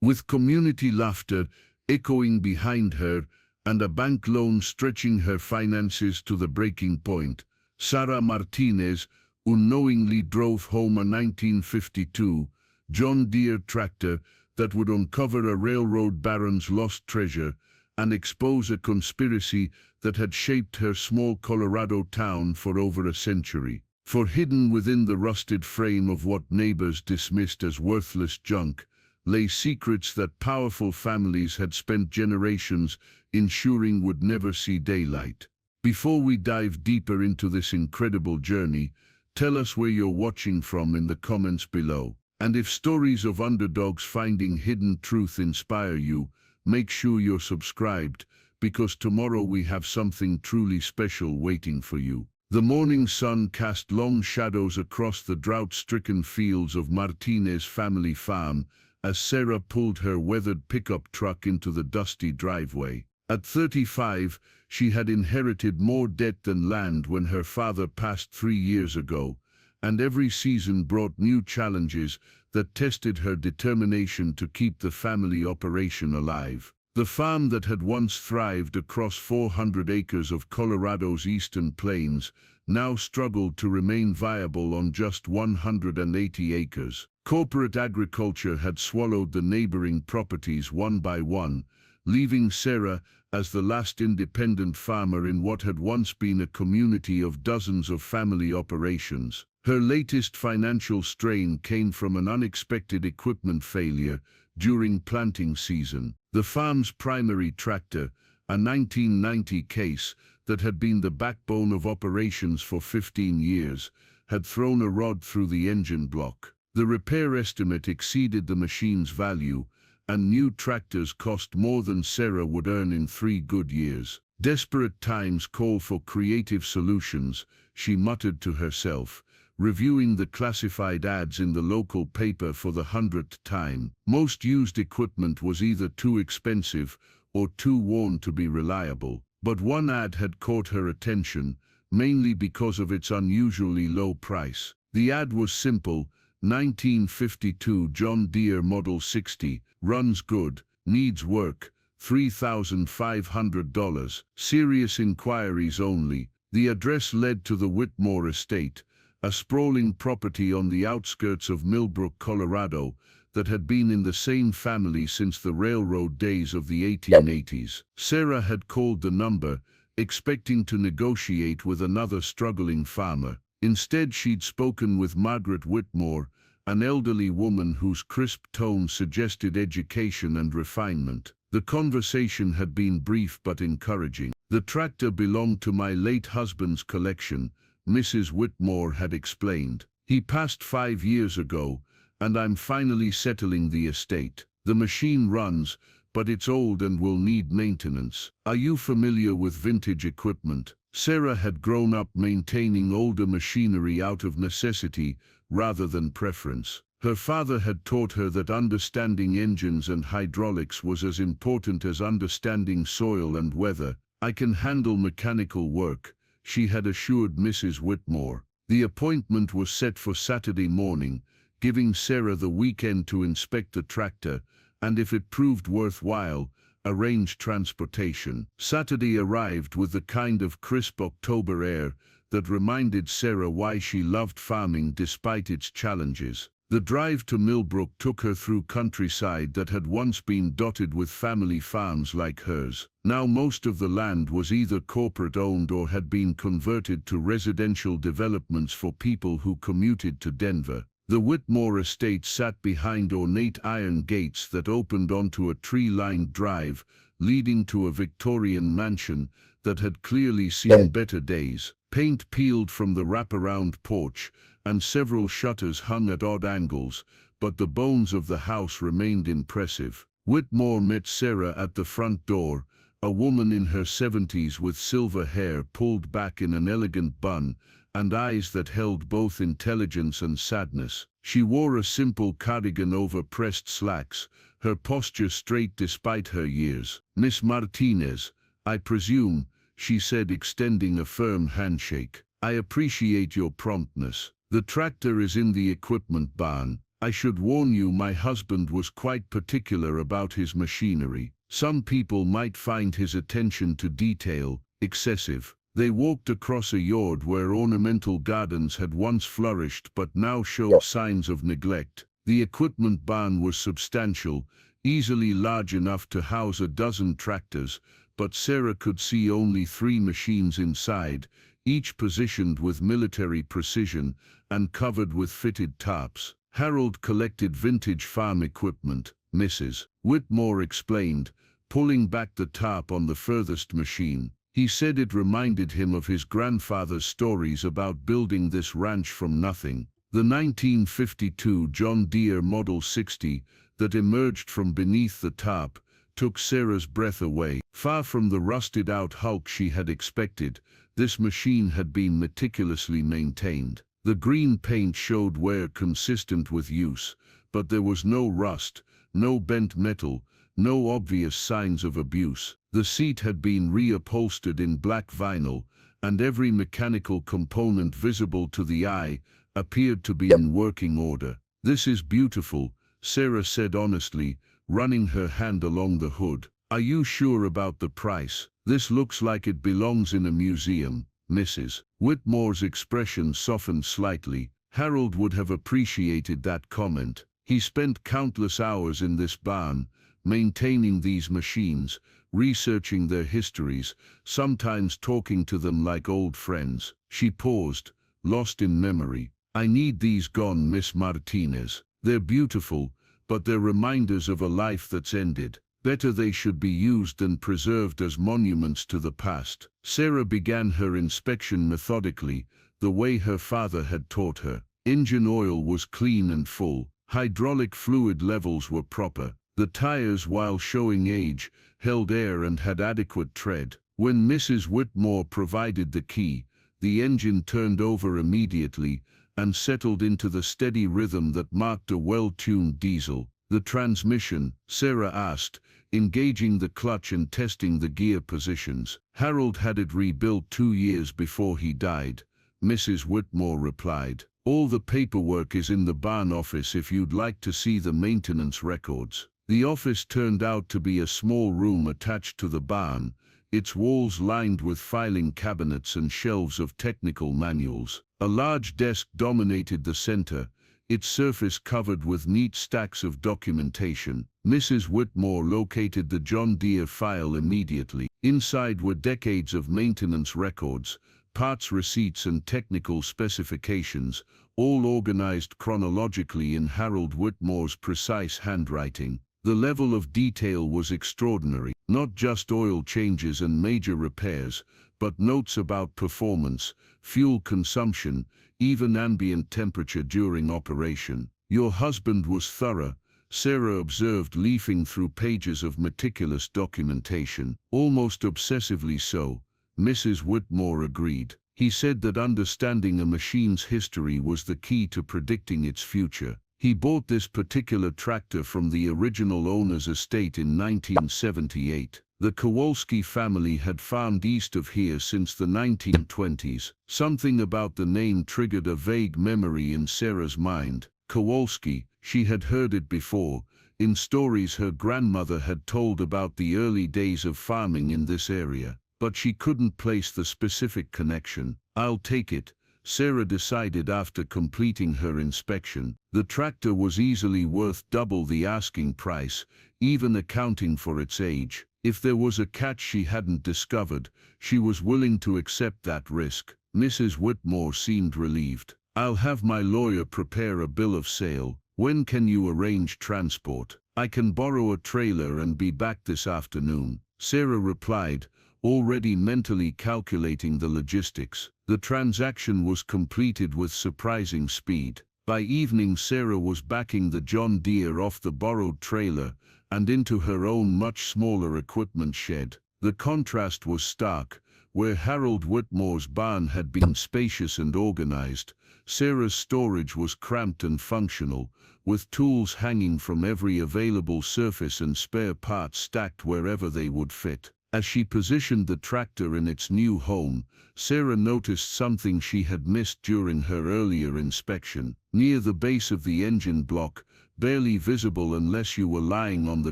With community laughter echoing behind her and a bank loan stretching her finances to the breaking point, Sarah Martinez unknowingly drove home a 1952 John Deere tractor that would uncover a railroad baron's lost treasure and expose a conspiracy that had shaped her small Colorado town for over a century. For hidden within the rusted frame of what neighbors dismissed as worthless junk lay secrets that powerful families had spent generations ensuring would never see daylight. Before we dive deeper into this incredible journey, tell us where you're watching from in the comments below. And if stories of underdogs finding hidden truth inspire you, make sure you're subscribed, because tomorrow we have something truly special waiting for you. The morning sun cast long shadows across the drought-stricken fields of Martinez Family Farm as Sarah pulled her weathered pickup truck into the dusty driveway. At 35, she had inherited more debt than land when her father passed 3 years ago, and every season brought new challenges that tested her determination to keep the family operation alive. The farm that had once thrived across 400 acres of Colorado's eastern plains now struggled to remain viable on just 180 acres. Corporate agriculture had swallowed the neighboring properties one by one, leaving Sarah as the last independent farmer in what had once been a community of dozens of family operations. Her latest financial strain came from an unexpected equipment failure during planting season. The farm's primary tractor, a 1990 case that had been the backbone of operations for 15 years, had thrown a rod through the engine block. The repair estimate exceeded the machine's value, and new tractors cost more than Sarah would earn in 3 good years. Desperate times call for creative solutions, she muttered to herself, reviewing the classified ads in the local paper for the 100th time. Most used equipment was either too expensive or too worn to be reliable, but one ad had caught her attention, mainly because of its unusually low price. The ad was simple: 1952 John Deere Model 60, runs good, needs work, $3,500, serious inquiries only. The address led to the Whitmore estate, a sprawling property on the outskirts of Millbrook, Colorado, that had been in the same family since the railroad days of the 1880s. Sarah had called the number, expecting to negotiate with another struggling farmer. Instead, she'd spoken with Margaret Whitmore, an elderly woman whose crisp tone suggested education and refinement. The conversation had been brief but encouraging. "The tractor belonged to my late husband's collection," Mrs. Whitmore had explained. "He passed 5 years ago, and I'm finally settling the estate. The machine runs, but it's old and will need maintenance. Are you familiar with vintage equipment?" Sarah had grown up maintaining older machinery out of necessity rather than preference. Her father had taught her that understanding engines and hydraulics was as important as understanding soil and weather. "I can handle mechanical work," she had assured Mrs. Whitmore. The appointment was set for Saturday morning, giving Sarah the weekend to inspect the tractor, and if it proved worthwhile, arrange transportation. Saturday arrived with the kind of crisp October air that reminded Sarah why she loved farming despite its challenges. The drive to Millbrook took her through countryside that had once been dotted with family farms like hers. Now most of the land was either corporate-owned or had been converted to residential developments for people who commuted to Denver. The Whitmore estate sat behind ornate iron gates that opened onto a tree-lined drive, leading to a Victorian mansion that had clearly seen better days. Paint peeled from the wraparound porch, and several shutters hung at odd angles, but the bones of the house remained impressive. Whitmore met Sarah at the front door, a woman in her 70s with silver hair pulled back in an elegant bun, and eyes that held both intelligence and sadness. She wore a simple cardigan over pressed slacks, her posture straight despite her years. "Miss Martinez, I presume," she said, extending a firm handshake. "I appreciate your promptness. The tractor is in the equipment barn. I should warn you, my husband was quite particular about his machinery. Some people might find his attention to detail excessive. They walked across a yard where ornamental gardens had once flourished but now showed signs of neglect. The equipment barn was substantial, easily large enough to house a dozen tractors, but Sarah could see only 3 machines inside, each positioned with military precision and covered with fitted tarps. Harold collected vintage farm equipment, Mrs. Whitmore explained, pulling back the tarp on the furthest machine. He said it reminded him of his grandfather's stories about building this ranch from nothing. The 1952 John Deere Model 60 that emerged from beneath the tarp took Sarah's breath away. Far from the rusted-out hulk she had expected, this machine had been meticulously maintained. The green paint showed wear consistent with use, but there was no rust, no bent metal, no obvious signs of abuse. The seat had been reupholstered in black vinyl, and every mechanical component visible to the eye appeared to be in working order. "This is beautiful," Sarah said honestly, running her hand along the hood. "Are you sure about the price? This looks like it belongs in a museum." Mrs. Whitmore's expression softened slightly. Harold would have appreciated that comment. He spent countless hours in this barn, maintaining these machines, researching their histories, sometimes talking to them like old friends. She paused, lost in memory. "I need these gone, Miss Martinez. They're beautiful, but they're reminders of a life that's ended. Better they should be used than preserved as monuments to the past." Sarah began her inspection methodically, the way her father had taught her. Engine oil was clean and full. Hydraulic fluid levels were proper. The tires, while showing age, held air and had adequate tread. When Mrs. Whitmore provided the key, the engine turned over immediately and settled into the steady rhythm that marked a well-tuned diesel. "The transmission?" Sarah asked, engaging the clutch and testing the gear positions. "Harold had it rebuilt 2 years before he died," Mrs. Whitmore replied. "All the paperwork is in the barn office if you'd like to see the maintenance records." The office turned out to be a small room attached to the barn, its walls lined with filing cabinets and shelves of technical manuals. A large desk dominated the center, its surface covered with neat stacks of documentation. Mrs. Whitmore located the John Deere file immediately. Inside were decades of maintenance records, parts receipts and technical specifications, all organized chronologically in Harold Whitmore's precise handwriting. The level of detail was extraordinary. Not just oil changes and major repairs, but notes about performance, fuel consumption, even ambient temperature during operation. "Your husband was thorough," Sarah observed, leafing through pages of meticulous documentation. "Almost obsessively so," Mrs. Whitmore agreed. "He said that understanding a machine's history was the key to predicting its future. He bought this particular tractor from the original owner's estate in 1978. The Kowalski family had farmed east of here since the 1920s. Something about the name triggered a vague memory in Sarah's mind. Kowalski, she had heard it before, in stories her grandmother had told about the early days of farming in this area, but she couldn't place the specific connection. "I'll take it," Sarah decided after completing her inspection. The tractor was easily worth double the asking price, even accounting for its age. If there was a catch she hadn't discovered, she was willing to accept that risk. Mrs. Whitmore seemed relieved. "I'll have my lawyer prepare a bill of sale. When can you arrange transport?" "I can borrow a trailer and be back this afternoon," Sarah replied, already mentally calculating the logistics. The transaction was completed with surprising speed. By evening, Sarah was backing the John Deere off the borrowed trailer and into her own much smaller equipment shed. The contrast was stark. Where Harold Whitmore's barn had been spacious and organized, Sarah's storage was cramped and functional, with tools hanging from every available surface and spare parts stacked wherever they would fit. As she positioned the tractor in its new home, Sarah noticed something she had missed during her earlier inspection. Near the base of the engine block, barely visible unless you were lying on the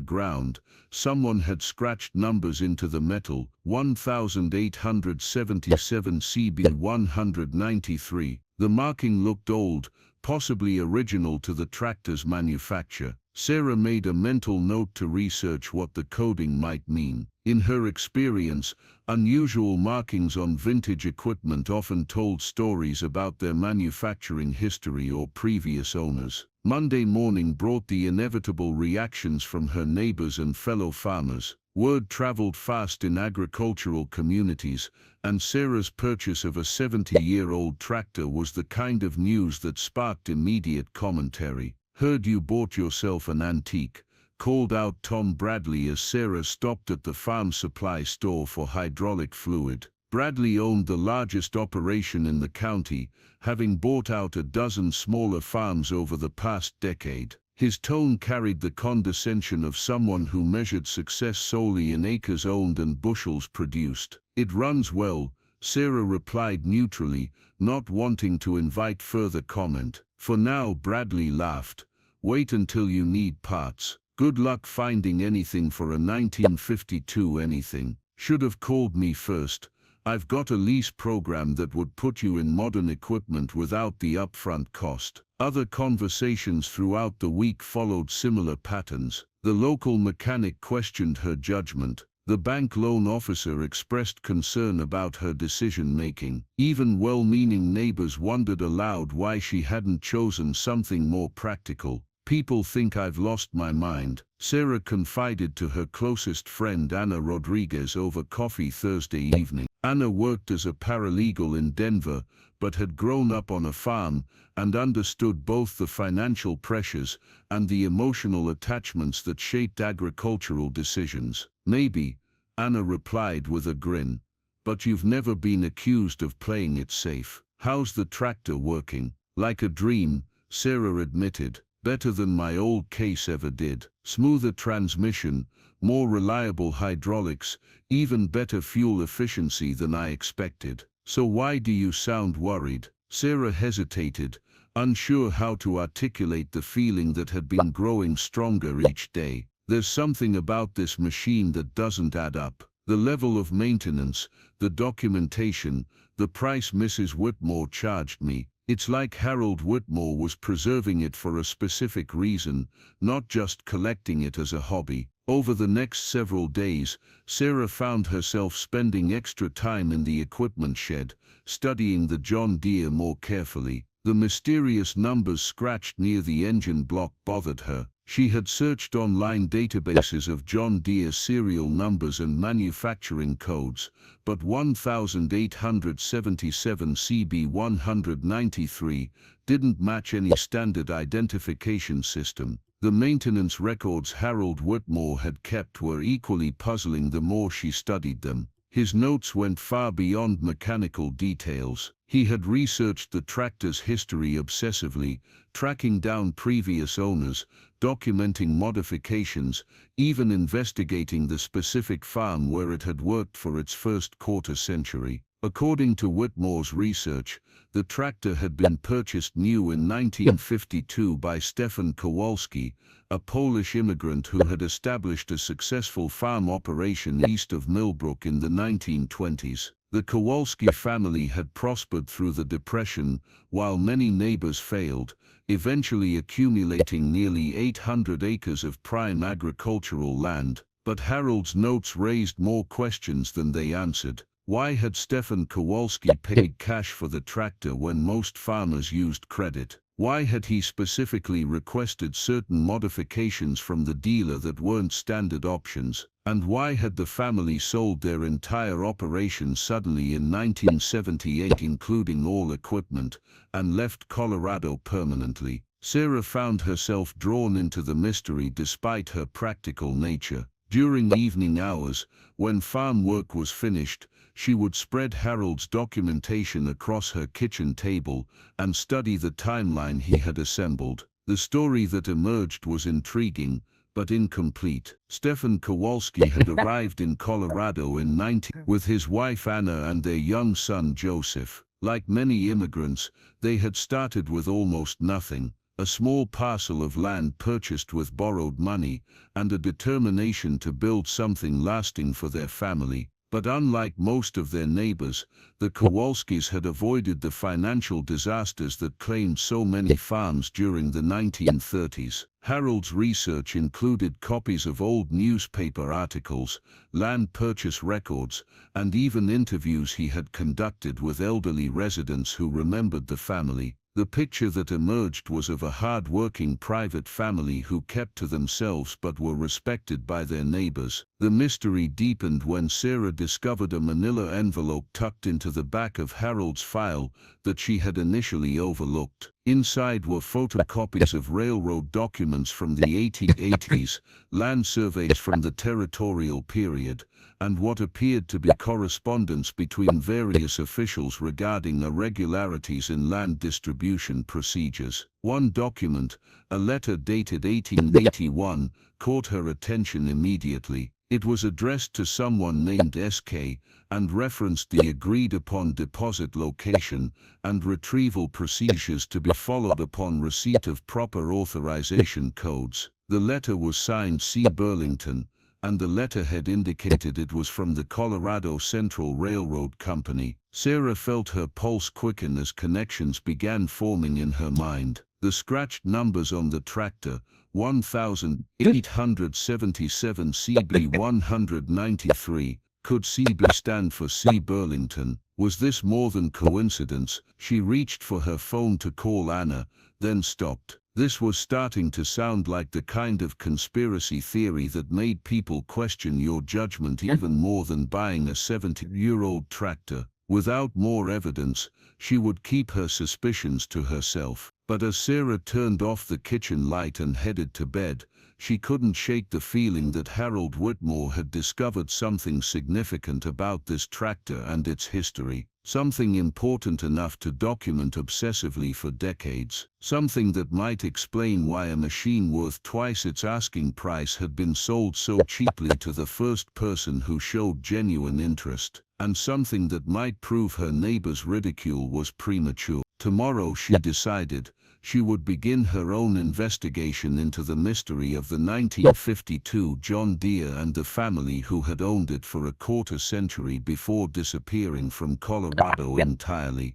ground, someone had scratched numbers into the metal: 1877 CB 193. The marking looked old, possibly original to the tractor's manufacture. Sarah made a mental note to research what the coding might mean. In her experience, unusual markings on vintage equipment often told stories about their manufacturing history or previous owners. Monday morning brought the inevitable reactions from her neighbors and fellow farmers. Word traveled fast in agricultural communities, and Sarah's purchase of a 70-year-old tractor was the kind of news that sparked immediate commentary. "Heard you bought yourself an antique," called out Tom Bradley as Sarah stopped at the farm supply store for hydraulic fluid. Bradley owned the largest operation in the county, having bought out a dozen smaller farms over the past decade. His tone carried the condescension of someone who measured success solely in acres owned and bushels produced. "It runs well," Sarah replied neutrally, not wanting to invite further comment. "For now," Bradley laughed. "Wait until you need parts. Good luck finding anything for a 1952 anything. Should have called me first. I've got a lease program that would put you in modern equipment without the upfront cost." Other conversations throughout the week followed similar patterns. The local mechanic questioned her judgment. The bank loan officer expressed concern about her decision-making. Even well-meaning neighbors wondered aloud why she hadn't chosen something more practical. "People think I've lost my mind," Sarah confided to her closest friend Anna Rodriguez over coffee Thursday evening. Anna worked as a paralegal in Denver, but had grown up on a farm and understood both the financial pressures and the emotional attachments that shaped agricultural decisions. "Maybe," Anna replied with a grin, "but you've never been accused of playing it safe." "How's the tractor working?" "Like a dream," Sarah admitted. "Better than my old case ever did. Smoother transmission, more reliable hydraulics, even better fuel efficiency than I expected." "So why do you sound worried?" Sarah hesitated, unsure how to articulate the feeling that had been growing stronger each day. "There's something about this machine that doesn't add up. The level of maintenance, the documentation, the price Mrs. Whitmore charged me. It's like Harold Whitmore was preserving it for a specific reason, not just collecting it as a hobby." Over the next several days, Sarah found herself spending extra time in the equipment shed, studying the John Deere more carefully. The mysterious numbers scratched near the engine block bothered her. She had searched online databases of John Deere serial numbers and manufacturing codes, but 1877 CB 193 didn't match any standard identification system. The maintenance records Harold Whitmore had kept were equally puzzling the more she studied them. His notes went far beyond mechanical details. He had researched the tractor's history obsessively, tracking down previous owners, documenting modifications, even investigating the specific farm where it had worked for its first quarter-century. According to Whitmore's research, the tractor had been purchased new in 1952 by Stefan Kowalski, a Polish immigrant who had established a successful farm operation east of Millbrook in the 1920s. The Kowalski family had prospered through the Depression, while many neighbors failed, eventually accumulating nearly 800 acres of prime agricultural land. But Harold's notes raised more questions than they answered. Why had Stefan Kowalski paid cash for the tractor when most farmers used credit? Why had he specifically requested certain modifications from the dealer that weren't standard options? And why had the family sold their entire operation suddenly in 1978, including all equipment, and left Colorado permanently? Sarah found herself drawn into the mystery despite her practical nature. During evening hours, when farm work was finished, she would spread Harold's documentation across her kitchen table and study the timeline he had assembled. The story that emerged was intriguing, but incomplete. Stefan Kowalski had arrived in Colorado in 19 with his wife Anna and their young son Joseph. Like many immigrants, they had started with almost nothing, a small parcel of land purchased with borrowed money, and a determination to build something lasting for their family. But unlike most of their neighbors, the Kowalskis had avoided the financial disasters that claimed so many farms during the 1930s. Harold's research included copies of old newspaper articles, land purchase records, and even interviews he had conducted with elderly residents who remembered the family. The picture that emerged was of a hard-working private family who kept to themselves but were respected by their neighbors. The mystery deepened when Sarah discovered a manila envelope tucked into the back of Harold's file that she had initially overlooked. Inside were photocopies of railroad documents from the 1880s, land surveys from the territorial period, and what appeared to be correspondence between various officials regarding irregularities in land distribution procedures. One document, a letter dated 1881, caught her attention immediately. It was addressed to someone named S.K. and referenced the agreed-upon deposit location and retrieval procedures to be followed upon receipt of proper authorization codes. The letter was signed C. Burlington, and the letterhead indicated it was from the Colorado Central Railroad Company. Sarah felt her pulse quicken as connections began forming in her mind. The scratched numbers on the tractor, 1877 CB 193, could CB stand for C. Burlington? Was this more than coincidence? She reached for her phone to call Anna, then stopped. This was starting to sound like the kind of conspiracy theory that made people question your judgment even more than buying a 70-year-old tractor. Without more evidence, she would keep her suspicions to herself. But as Sarah turned off the kitchen light and headed to bed, she couldn't shake the feeling that Harold Whitmore had discovered something significant about this tractor and its history. Something important enough to document obsessively for decades. Something that might explain why a machine worth twice its asking price had been sold so cheaply to the first person who showed genuine interest. And something that might prove her neighbor's ridicule was premature. Tomorrow, she decided, she would begin her own investigation into the mystery of the 1952 John Deere and the family who had owned it for a quarter century before disappearing from Colorado entirely.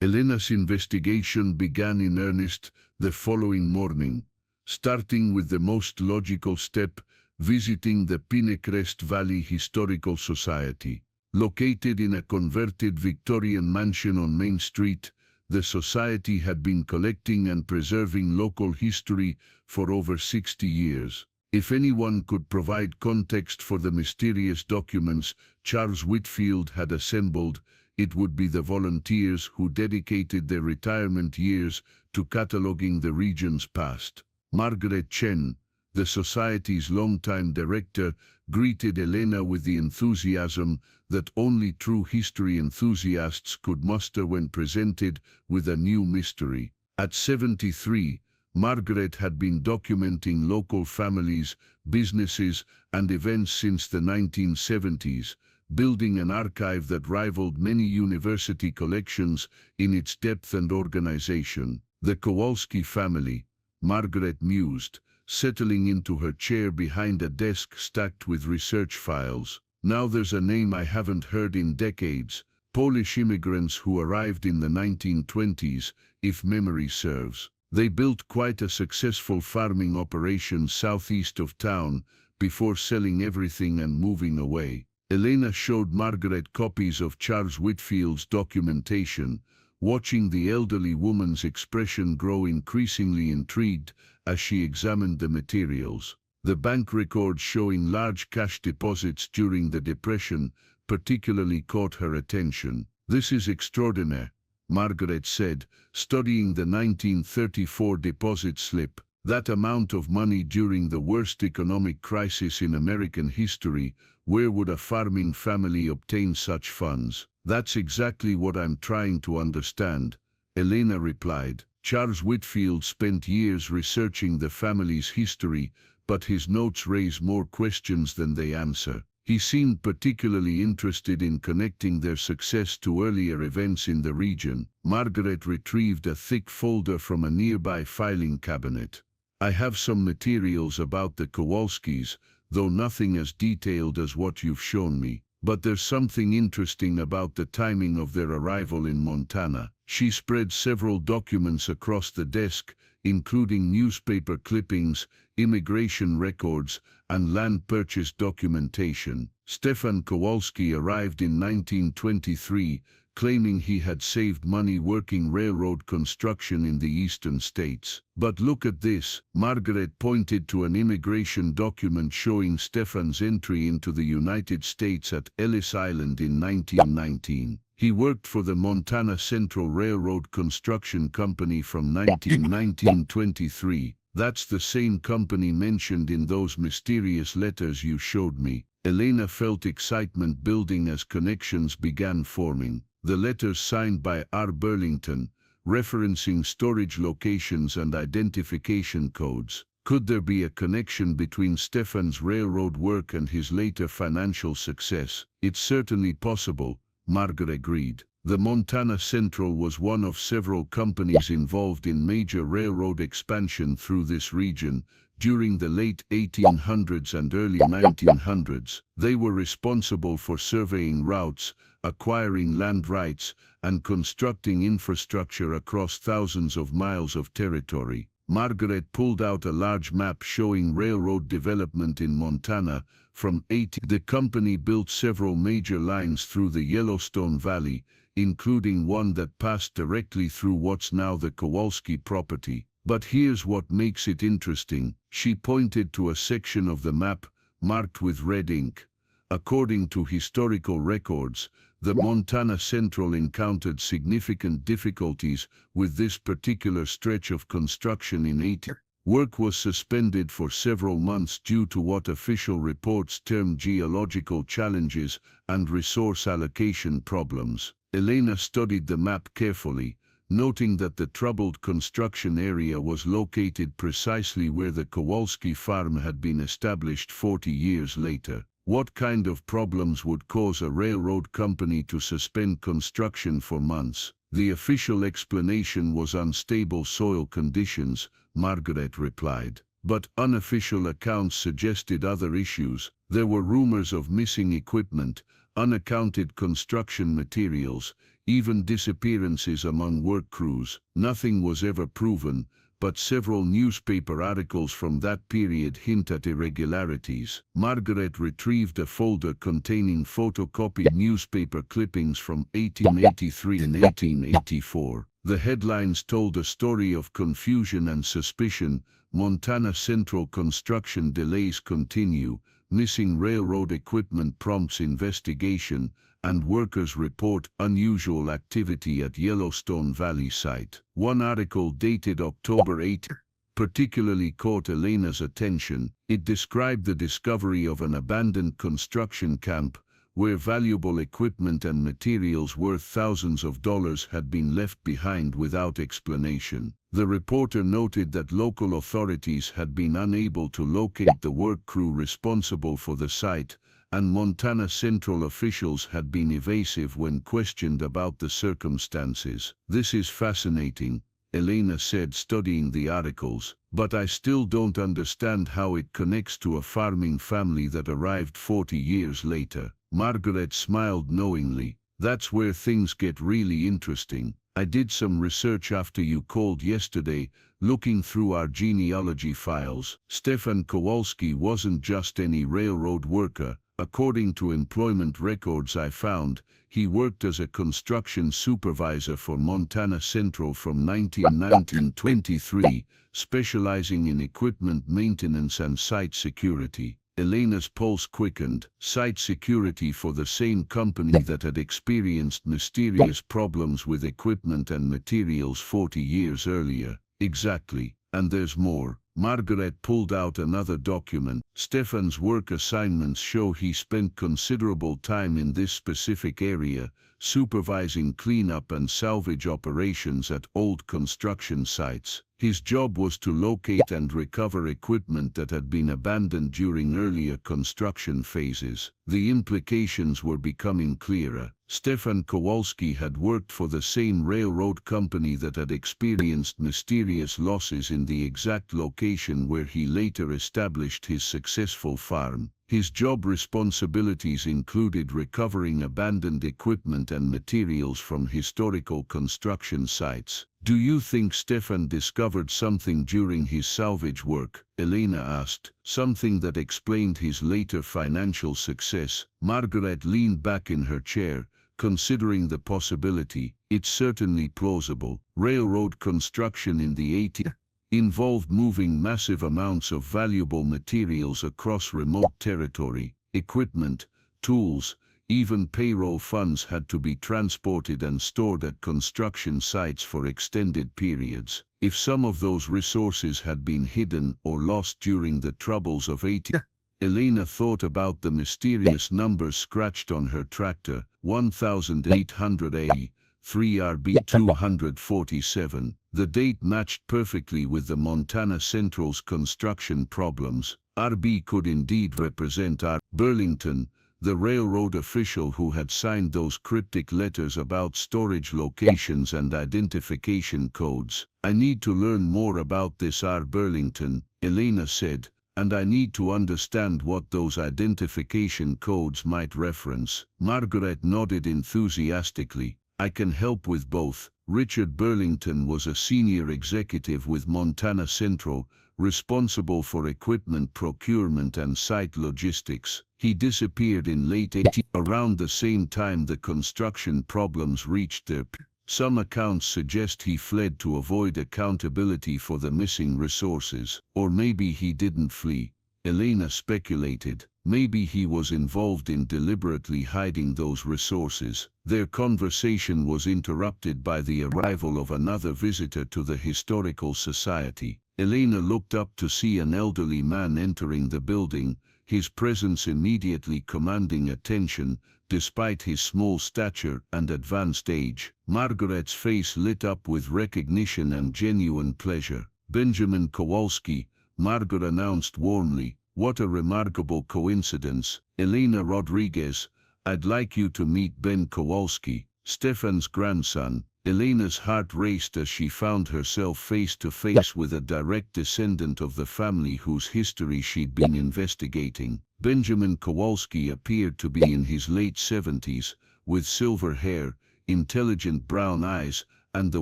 Elena's investigation began in earnest the following morning, starting with the most logical step, visiting the Pinecrest Valley Historical Society. Located in a converted Victorian mansion on Main Street, the society had been collecting and preserving local history for over 60 years. If anyone could provide context for the mysterious documents Charles Whitfield had assembled, it would be the volunteers who dedicated their retirement years to cataloging the region's past. Margaret Chen, the society's longtime director, greeted Elena with the enthusiasm that only true history enthusiasts could muster when presented with a new mystery. At 73, Margaret had been documenting local families, businesses, and events since the 1970s, building an archive that rivaled many university collections in its depth and organization. The Kowalski family, Margaret mused, settling into her chair behind a desk stacked with research files. Now there's a name I haven't heard in decades, Polish immigrants who arrived in the 1920s, if memory serves. They built quite a successful farming operation southeast of town before selling everything and moving away. Elena showed Margaret copies of Charles Whitfield's documentation, watching the elderly woman's expression grow increasingly intrigued as she examined the materials. The bank records showing large cash deposits during the Depression particularly caught her attention. This is extraordinary, Margaret said, studying the 1934 deposit slip. That amount of money during the worst economic crisis in American history, where would a farming family obtain such funds? That's exactly what I'm trying to understand, Elena replied. Charles Whitfield spent years researching the family's history, but his notes raise more questions than they answer. He seemed particularly interested in connecting their success to earlier events in the region. Margaret retrieved a thick folder from a nearby filing cabinet. I have some materials about the Kowalskis, though nothing as detailed as what you've shown me. But there's something interesting about the timing of their arrival in Montana. She spread several documents across the desk, including newspaper clippings, immigration records, and land purchase documentation. Stefan Kowalski arrived in 1923, claiming he had saved money working railroad construction in the eastern states. But look at this. Margaret pointed to an immigration document showing Stefan's entry into the United States at Ellis Island in 1919. He worked for the Montana Central Railroad Construction Company from 1923. That's the same company mentioned in those mysterious letters you showed me. Elena felt excitement building as connections began forming. The letters signed by R. Burlington, referencing storage locations and identification codes. Could there be a connection between Stefan's railroad work and his later financial success? It's certainly possible, Margaret agreed. The Montana Central was one of several companies involved in major railroad expansion through this region during the late 1800s and early 1900s. They were responsible for surveying routes, acquiring land rights, and constructing infrastructure across thousands of miles of territory. Margaret pulled out a large map showing railroad development in Montana from 18. The company built several major lines through the Yellowstone Valley, including one that passed directly through what's now the Kowalski property. But here's what makes it interesting. She pointed to a section of the map marked with red ink. According to historical records, the Montana Central encountered significant difficulties with this particular stretch of construction in 18. Work was suspended for several months due to what official reports termed geological challenges and resource allocation problems. Elena studied the map carefully, noting that the troubled construction area was located precisely where the Kowalski farm had been established 40 years later. What kind of problems would cause a railroad company to suspend construction for months? The official explanation was unstable soil conditions, Margaret replied. But unofficial accounts suggested other issues. There were rumors of missing equipment, unaccounted construction materials, even disappearances among work crews. Nothing was ever proven, but several newspaper articles from that period hint at irregularities. Margaret retrieved a folder containing photocopied newspaper clippings from 1883 and 1884. The headlines told a story of confusion and suspicion. Montana Central construction delays continue, missing railroad equipment prompts investigation, and workers report unusual activity at Yellowstone Valley site. One article dated October 8 particularly caught Elena's attention. It described the discovery of an abandoned construction camp where valuable equipment and materials worth thousands of dollars had been left behind without explanation. The reporter noted that local authorities had been unable to locate the work crew responsible for the site, and Montana Central officials had been evasive when questioned about the circumstances. This is fascinating, Elena said, studying the articles, but I still don't understand how it connects to a farming family that arrived 40 years later. Margaret smiled knowingly. That's where things get really interesting. I did some research after you called yesterday, looking through our genealogy files. Stefan Kowalski wasn't just any railroad worker. According to employment records I found, he worked as a construction supervisor for Montana Central from 1919 to 1923, specializing in equipment maintenance and site security. Elena's pulse quickened. Site security for the same company that had experienced mysterious problems with equipment and materials 40 years earlier. Exactly. And there's more. Margaret pulled out another document. Stefan's work assignments show he spent considerable time in this specific area, supervising cleanup and salvage operations at old construction sites. His job was to locate and recover equipment that had been abandoned during earlier construction phases. The implications were becoming clearer. Stefan Kowalski had worked for the same railroad company that had experienced mysterious losses in the exact location where he later established his successful farm. His job responsibilities included recovering abandoned equipment and materials from historical construction sites. "Do you think Stefan discovered something during his salvage work?" Elena asked. "Something that explained his later financial success?" Margaret leaned back in her chair, considering the possibility. "It's certainly plausible. Railroad construction in the 80s involved moving massive amounts of valuable materials across remote territory. Equipment, tools, even payroll funds had to be transported and stored at construction sites for extended periods. If some of those resources had been hidden or lost during the troubles of 80, Elena thought about the mysterious numbers scratched on her tractor, 1800A, 3RB 247. The date matched perfectly with the Montana Central's construction problems. RB could indeed represent R. Burlington, the railroad official who had signed those cryptic letters about storage locations and identification codes. "I need to learn more about this R. Burlington," Elena said, "and I need to understand what those identification codes might reference." Margaret nodded enthusiastically. "I can help with both." Richard Burlington was a senior executive with Montana Central, responsible for equipment procurement and site logistics. He disappeared in late 80s, around the same time the construction problems reached their peak. Some accounts suggest he fled to avoid accountability for the missing resources. Or maybe he didn't flee, Elena speculated. Maybe he was involved in deliberately hiding those resources. Their conversation was interrupted by the arrival of another visitor to the Historical Society. Elena looked up to see an elderly man entering the building, his presence immediately commanding attention, despite his small stature and advanced age. Margaret's face lit up with recognition and genuine pleasure. "Benjamin Kowalski," Margaret announced warmly. "What a remarkable coincidence. Elena Rodriguez, I'd like you to meet Ben Kowalski, Stefan's grandson." Elena's heart raced as she found herself face to face with a direct descendant of the family whose history she'd been investigating. Benjamin Kowalski appeared to be in his late 70s, with silver hair, intelligent brown eyes, and the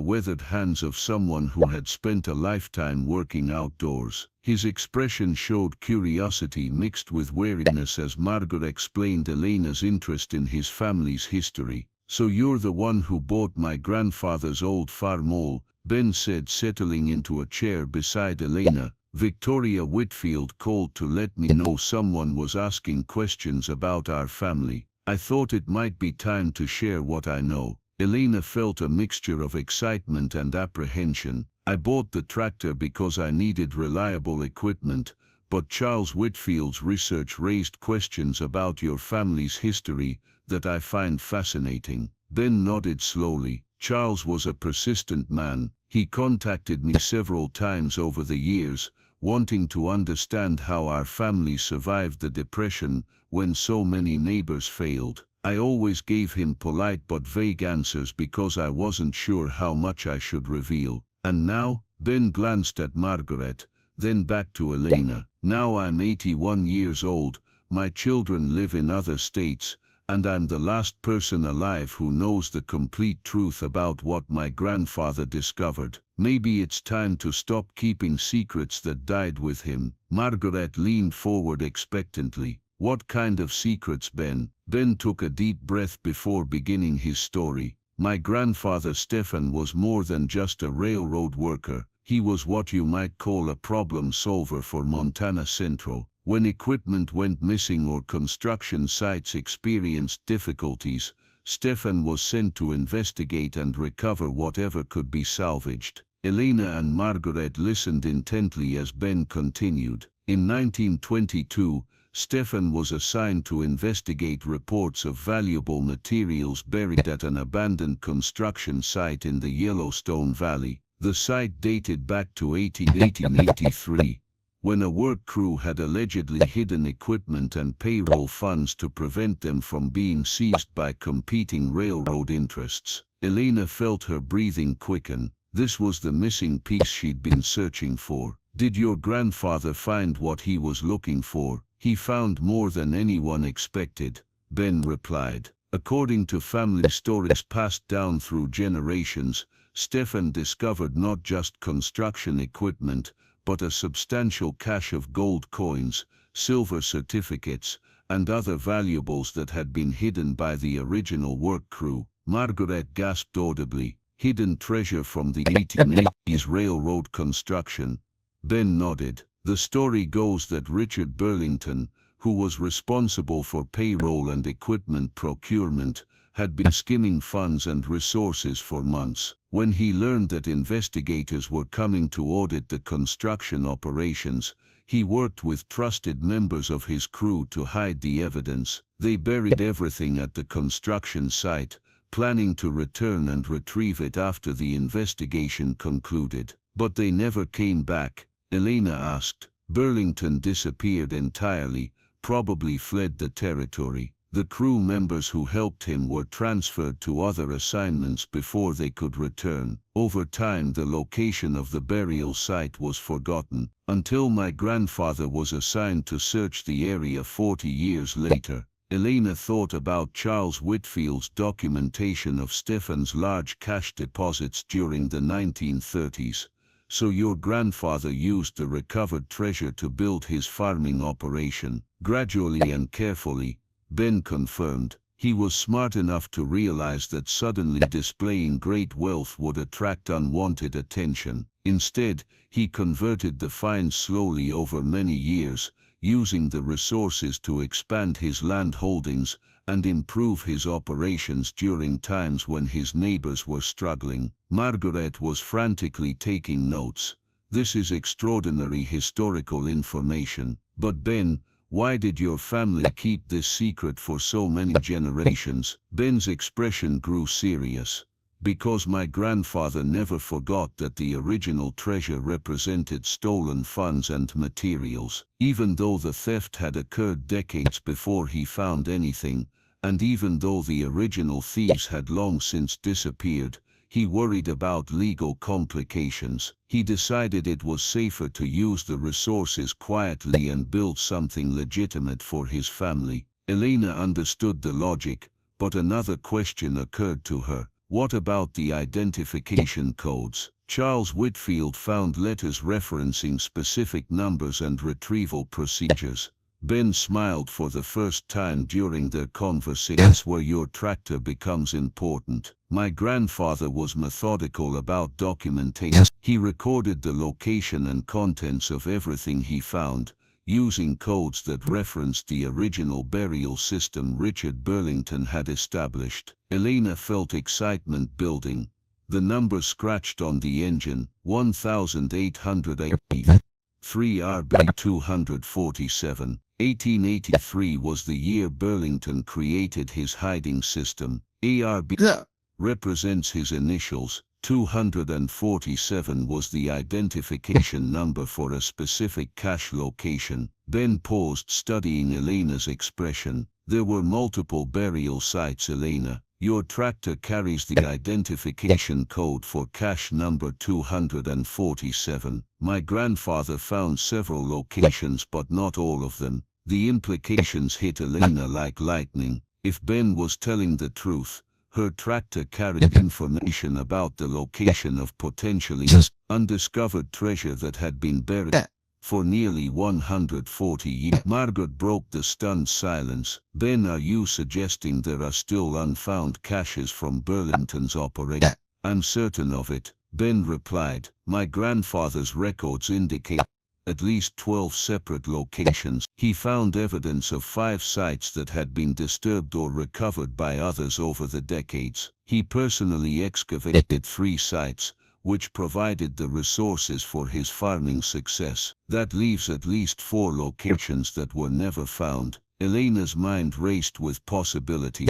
weathered hands of someone who had spent a lifetime working outdoors. His expression showed curiosity mixed with wariness as Margaret explained Elena's interest in his family's history. "So you're the one who bought my grandfather's old farm?" Ben said, settling into a chair beside Elena. "Victoria Whitfield called to let me know someone was asking questions about our family. I thought it might be time to share what I know." Elena felt a mixture of excitement and apprehension. "I bought the tractor because I needed reliable equipment, but Charles Whitfield's research raised questions about your family's history that I find fascinating." Ben nodded slowly. "Charles was a persistent man. He contacted me several times over the years, wanting to understand how our family survived the Depression when so many neighbors failed. I always gave him polite but vague answers because I wasn't sure how much I should reveal. And now," Ben glanced at Margaret, then back to Elena, "now I'm 81 years old, my children live in other states, and I'm the last person alive who knows the complete truth about what my grandfather discovered. Maybe it's time to stop keeping secrets that died with him." Margaret leaned forward expectantly. "What kind of secrets, Ben?" Ben took a deep breath before beginning his story. "My grandfather Stefan was more than just a railroad worker. He was what you might call a problem solver for Montana Central. When equipment went missing or construction sites experienced difficulties, Stefan was sent to investigate and recover whatever could be salvaged." Elena and Margaret listened intently as Ben continued. "In 1922, Stefan was assigned to investigate reports of valuable materials buried at an abandoned construction site in the Yellowstone Valley. The site dated back to 1883, when a work crew had allegedly hidden equipment and payroll funds to prevent them from being seized by competing railroad interests. Elena felt her breathing quicken. This was the missing piece she'd been searching for. Did your grandfather find what he was looking for? He found more than anyone expected, Ben replied. According to family stories passed down through generations, Stefan discovered not just construction equipment, but a substantial cache of gold coins, silver certificates, and other valuables that had been hidden by the original work crew. Margaret gasped audibly. Hidden treasure from the 1880s railroad construction. Ben nodded. The story goes that Richard Burlington, who was responsible for payroll and equipment procurement, had been skimming funds and resources for months. When he learned that investigators were coming to audit the construction operations, he worked with trusted members of his crew to hide the evidence. They buried everything at the construction site, planning to return and retrieve it after the investigation concluded. But they never came back, Elena asked. Burlington disappeared entirely, probably fled the territory. The crew members who helped him were transferred to other assignments before they could return. Over time, the location of the burial site was forgotten, until my grandfather was assigned to search the area 40 years later. Elena thought about Charles Whitfield's documentation of Stefan's large cash deposits during the 1930s. So your grandfather used the recovered treasure to build his farming operation. Gradually and carefully, Ben confirmed. He was smart enough to realize that suddenly displaying great wealth would attract unwanted attention. Instead, he converted the finds slowly over many years, using the resources to expand his land holdings and improve his operations during times when his neighbors were struggling. Margaret was frantically taking notes. This is extraordinary historical information. But Ben, why did your family keep this secret for so many generations? Ben's expression grew serious. Because my grandfather never forgot that the original treasure represented stolen funds and materials. Even though the theft had occurred decades before he found anything, and even though the original thieves had long since disappeared, he worried about legal complications. He decided it was safer to use the resources quietly and build something legitimate for his family. Elena understood the logic, but another question occurred to her. What about the identification codes? Charles Whitfield found letters referencing specific numbers and retrieval procedures. Ben smiled for the first time during their conversation. That's where your tractor becomes important. My grandfather was methodical about documentation. He recorded the location and contents of everything he found, using codes that referenced the original burial system Richard Burlington had established. Elena felt excitement building. The number scratched on the engine, 1880. 3RB 247. 1883 was the year Burlington created his hiding system. ARB represents his initials. 247 was the identification number for a specific cache location. Ben paused, studying Elena's expression. There were multiple burial sites, Elena. Your tractor carries the identification code for cache number 247. My grandfather found several locations but not all of them. The implications hit Elena like lightning. If Ben was telling the truth, her tractor carried information about the location of potentially undiscovered treasure that had been buried for nearly 140 years. Margaret broke the stunned silence. Ben, are you suggesting there are still unfound caches from Burlington's operation? I'm certain of it, Ben replied. My grandfather's records indicate at least 12 separate locations. He found evidence of 5 sites that had been disturbed or recovered by others over the decades. He personally excavated 3 sites, which provided the resources for his farming success. That leaves at least 4 locations that were never found. Elena's mind raced with possibility.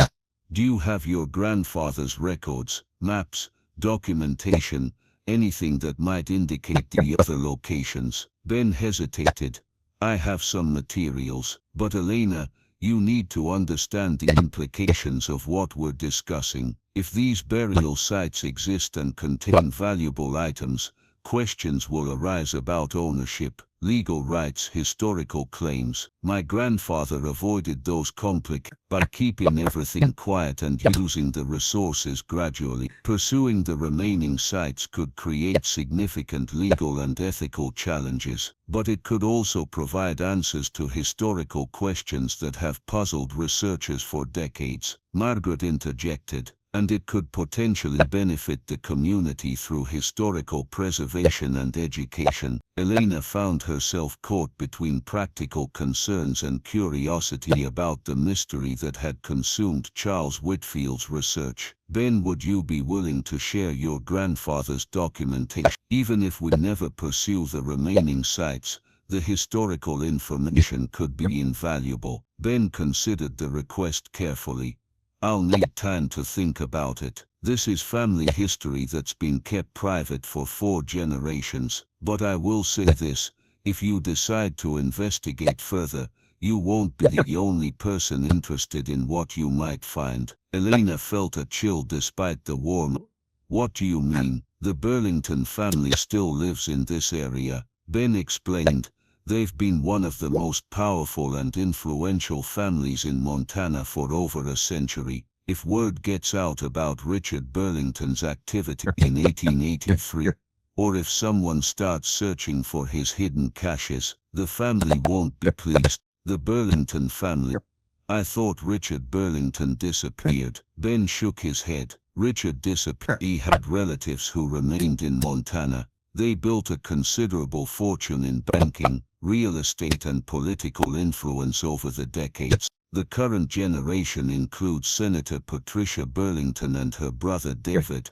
Do you have your grandfather's records, maps, documentation, anything that might indicate the other locations? Ben hesitated. I have some materials, but Elena, you need to understand the implications of what we're discussing. If these burial sites exist and contain valuable items, questions will arise about ownership, legal rights, historical claims. My grandfather avoided those complications by keeping everything quiet and using the resources gradually. Pursuing the remaining sites could create significant legal and ethical challenges, but it could also provide answers to historical questions that have puzzled researchers for decades. Margaret interjected. And it could potentially benefit the community through historical preservation and education. Elena found herself caught between practical concerns and curiosity about the mystery that had consumed Charles Whitfield's research. Ben, would you be willing to share your grandfather's documentation? Even if we never pursue the remaining sites, the historical information could be invaluable. Ben considered the request carefully. I'll need time to think about it. This is family history that's been kept private for 4 generations, but I will say this, if you decide to investigate further, you won't be the only person interested in what you might find. Elena felt a chill despite the warmth. What do you mean? The Burlington family still lives in this area, Ben explained. They've been one of the most powerful and influential families in Montana for over a century. If word gets out about Richard Burlington's activity in 1883, or if someone starts searching for his hidden caches, the family won't be pleased. The Burlington family. I thought Richard Burlington disappeared. Ben shook his head. Richard disappeared. He had relatives who remained in Montana. They built a considerable fortune in banking, real estate and political influence over the decades. The current generation includes Senator Patricia Burlington and her brother David,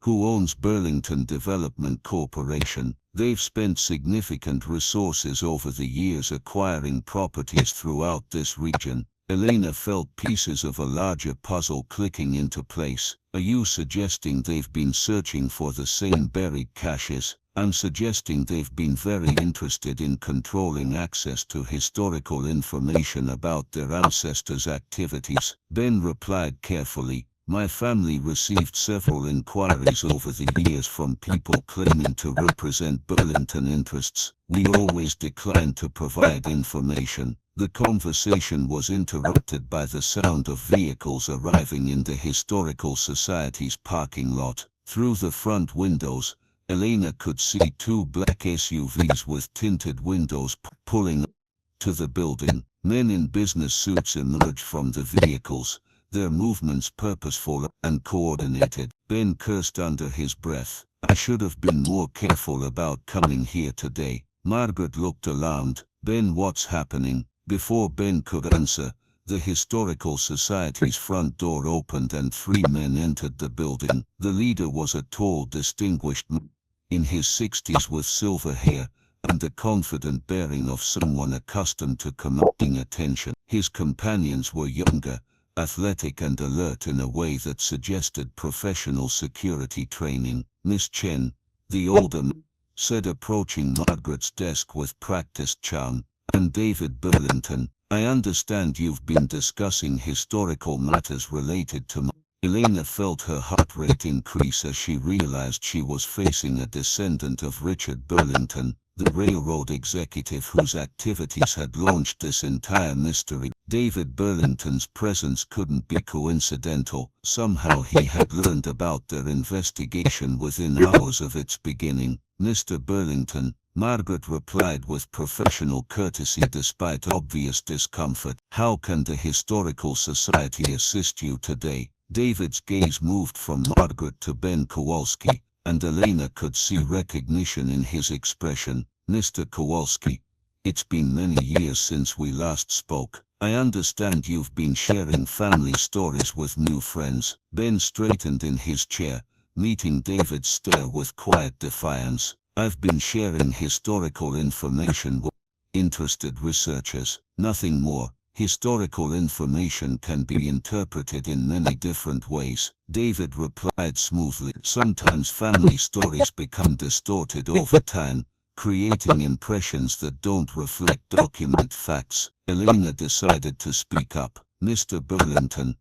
who owns Burlington Development Corporation. They've spent significant resources over the years acquiring properties throughout this region. Elena felt pieces of a larger puzzle clicking into place. Are you suggesting they've been searching for the same buried caches? I'm suggesting they've been very interested in controlling access to historical information about their ancestors' activities. Ben replied carefully. My family received several inquiries over the years from people claiming to represent Burlington interests. We always declined to provide information. The conversation was interrupted by the sound of vehicles arriving in the Historical Society's parking lot. Through the front windows, Elena could see 2 black SUVs with tinted windows pulling up to the building. Men in business suits emerged from the vehicles, their movements purposeful and coordinated. Ben cursed under his breath. I should have been more careful about coming here today. Margaret looked alarmed. Ben, what's happening? Before Ben could answer, the Historical Society's front door opened and 3 men entered the building. The leader was a tall, distinguished man in his 60s with silver hair and the confident bearing of someone accustomed to commanding attention. His companions were younger, athletic and alert in a way that suggested professional security training. Miss Chen, the older man, said, approaching Margaret's desk with practiced charm, and David Burlington, I understand you've been discussing historical matters related to Elena felt her heart rate increase as she realized she was facing a descendant of Richard Burlington, the railroad executive whose activities had launched this entire mystery. David Burlington's presence couldn't be coincidental. Somehow he had learned about their investigation within hours of its beginning. Mr. Burlington, Margaret replied with professional courtesy despite obvious discomfort. How can the Historical Society assist you today? David's gaze moved from Margaret to Ben Kowalski, and Elena could see recognition in his expression. Mr. Kowalski, it's been many years since we last spoke. I understand you've been sharing family stories with new friends. Ben straightened in his chair. meeting David's stare with quiet defiance. I've been sharing historical information with interested researchers, nothing more. Historical information can be interpreted in many different ways, David replied smoothly. Sometimes family stories become distorted over time, creating impressions that don't reflect documented facts. Elena decided to speak up. Mr. Burlington,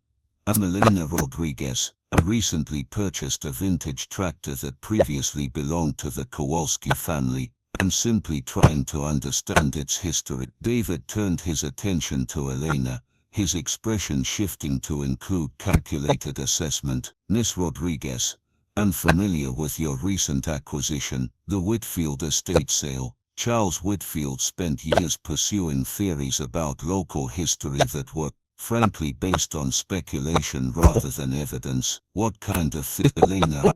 I'm Elena Rodriguez. I recently purchased a vintage tractor that previously belonged to the Kowalski family. I'm simply trying to understand its history. David turned his attention to Elena, his expression shifting to include calculated assessment. Miss Rodriguez, I'm familiar with your recent acquisition, the Whitfield estate sale. Charles Whitfield spent years pursuing theories about local history that were, frankly, based on speculation rather than evidence. What kind of Elena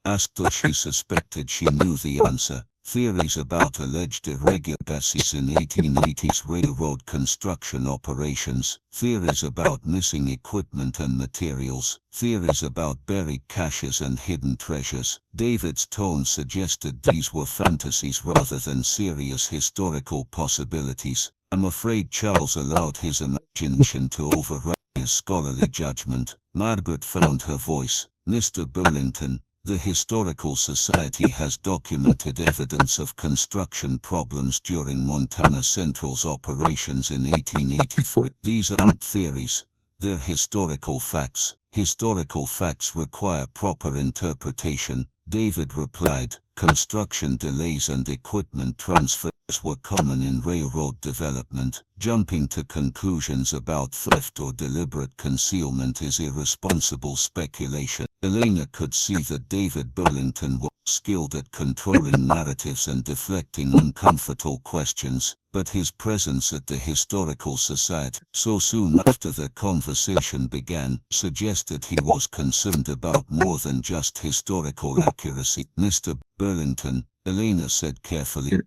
asked her. She suspected she knew the answer. Theories about alleged irregularities in 1880s railroad construction operations, theories about missing equipment and materials, theories about buried caches and hidden treasures. David's tone suggested these were fantasies rather than serious historical possibilities. I'm afraid Charles allowed his imagination to override his scholarly judgment. Margaret found her voice. Mr. Burlington, the Historical Society has documented evidence of construction problems during Montana Central's operations in 1884. These aren't theories, they're historical facts. Historical facts require proper interpretation, David replied. Construction delays and equipment transfers were common in railroad development. Jumping to conclusions about theft or deliberate concealment is irresponsible speculation. Elena could see that David Burlington was skilled at controlling narratives and deflecting uncomfortable questions, but his presence at the Historical Society so soon after the conversation began suggested he was concerned about more than just historical accuracy. Mr. Burlington, Elena said carefully,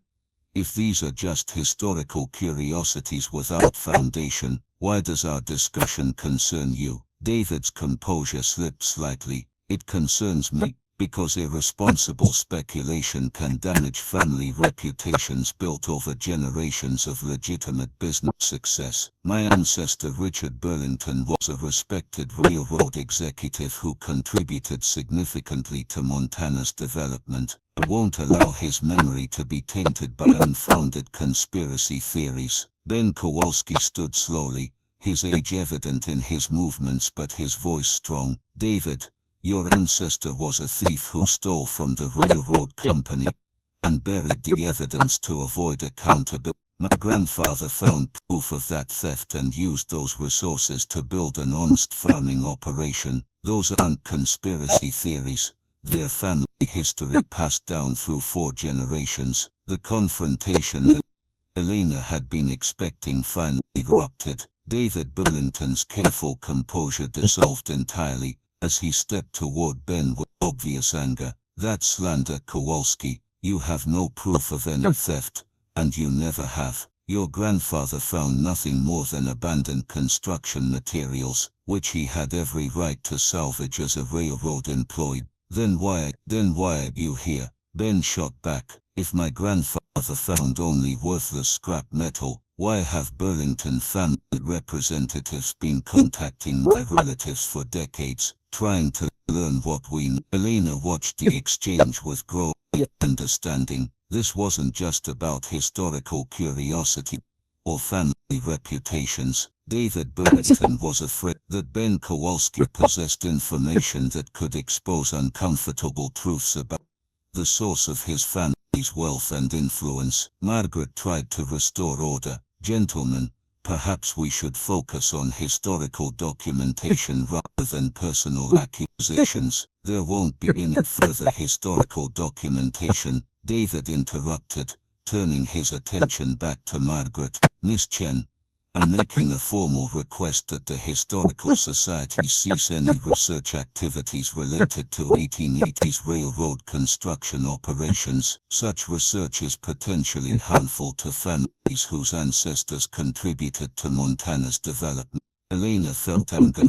if these are just historical curiosities without foundation, why does our discussion concern you? David's composure slipped slightly. It concerns me, because irresponsible speculation can damage family reputations built over generations of legitimate business success. My ancestor Richard Burlington was a respected railroad executive who contributed significantly to Montana's development. I won't allow his memory to be tainted by unfounded conspiracy theories. Ben Kowalski stood slowly, his age evident in his movements but his voice strong. David, your ancestor was a thief who stole from the railroad company and buried the evidence to avoid accountability. My grandfather found proof of that theft and used those resources to build an honest farming operation. Those aren't conspiracy theories. Their family history passed down through 4 generations. The confrontation that Elena had been expecting finally erupted. David Burlington's careful composure dissolved entirely as he stepped toward Ben with obvious anger. That's slander, Kowalski. You have no proof of any theft, and you never have. Your grandfather found nothing more than abandoned construction materials, which he had every right to salvage as a railroad employee. Then why are you here? Ben shot back. If my grandfather found only worthless scrap metal, why have Burlington family representatives been contacting my relatives for decades, trying to learn what we know? Elena watched the exchange with growing understanding. This wasn't just about historical curiosity or family reputations. David Burlington was afraid that Ben Kowalski possessed information that could expose uncomfortable truths about the source of his family's wealth and influence. Margaret tried to restore order. Gentlemen, perhaps we should focus on historical documentation rather than personal accusations. There won't be any further historical documentation, David interrupted, turning his attention back to Margaret. Miss Chen, I'm making a formal request that the Historical Society cease any research activities related to 1880s railroad construction operations. Such research is potentially harmful to families whose ancestors contributed to Montana's development. Elena felt anger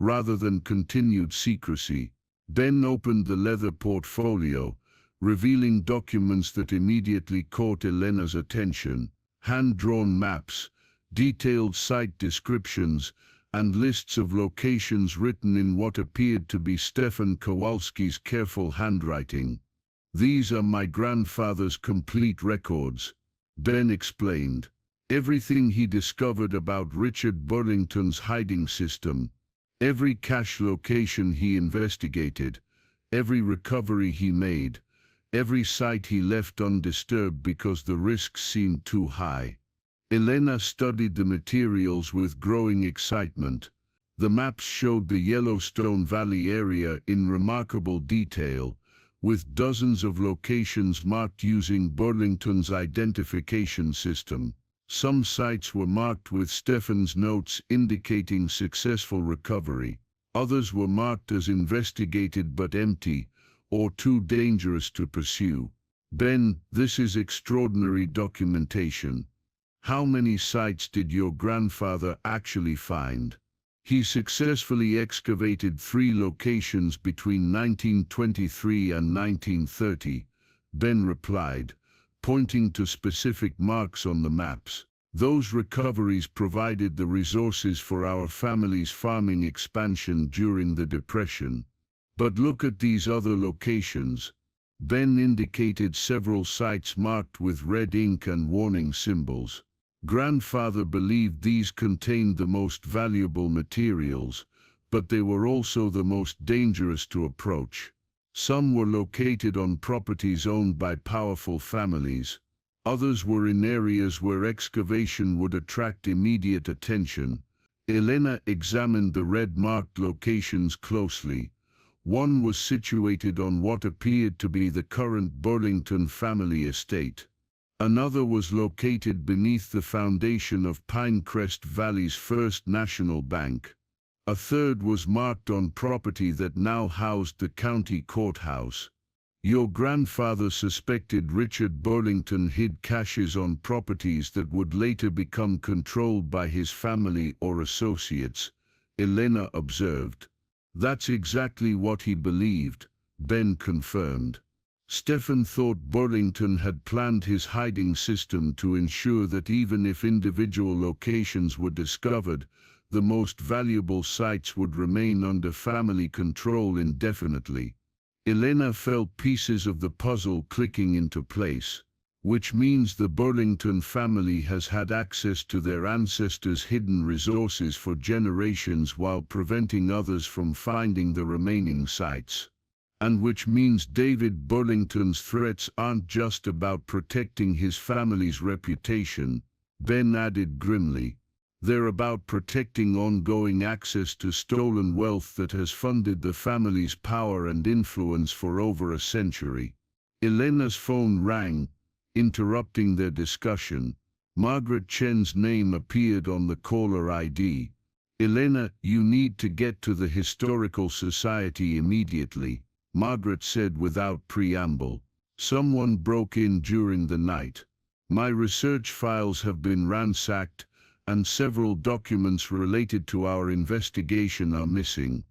rather than continued secrecy. Ben opened the leather portfolio, revealing documents that immediately caught Elena's attention: hand-drawn maps, detailed site descriptions, and lists of locations written in what appeared to be Stefan Kowalski's careful handwriting. "These are my grandfather's complete records," Ben explained. "Everything he discovered about Richard Burlington's hiding system, every cache location he investigated, every recovery he made, every site he left undisturbed because the risks seemed too high." Elena studied the materials with growing excitement. The maps showed the Yellowstone Valley area in remarkable detail, with dozens of locations marked using Burlington's identification system. Some sites were marked with Stefan's notes indicating successful recovery. Others were marked as investigated but empty, or too dangerous to pursue. "Ben, this is extraordinary documentation. How many sites did your grandfather actually find?" "He successfully excavated 3 locations between 1923 and 1930, Ben replied, pointing to specific marks on the maps. "Those recoveries provided the resources for our family's farming expansion during the Depression. But look at these other locations." Ben indicated several sites marked with red ink and warning symbols. Grandfather believed these contained the most valuable materials, but they were also the most dangerous to approach. Some were located on properties owned by powerful families. Others were in areas where excavation would attract immediate attention. Elena examined the red-marked locations closely. One was situated on what appeared to be the current Burlington family estate. Another was located beneath the foundation of Pinecrest Valley's First National Bank. A third was marked on property that now housed the county courthouse. "Your grandfather suspected Richard Burlington hid caches on properties that would later become controlled by his family or associates," Elena observed. "That's exactly what he believed," Ben confirmed. Stefan thought Burlington had planned his hiding system to ensure that even if individual locations were discovered, the most valuable sites would remain under family control indefinitely. Elena felt pieces of the puzzle clicking into place, which means the Burlington family has had access to their ancestors' hidden resources for generations while preventing others from finding the remaining sites. And which means David Burlington's threats aren't just about protecting his family's reputation, Ben added grimly. They're about protecting ongoing access to stolen wealth that has funded the family's power and influence for over a century. Elena's phone rang, interrupting their discussion. Margaret Chen's name appeared on the caller ID. "Elena, you need to get to the Historical Society immediately," Margaret said without preamble. "Someone broke in during the night. My research files have been ransacked, and several documents related to our investigation are missing."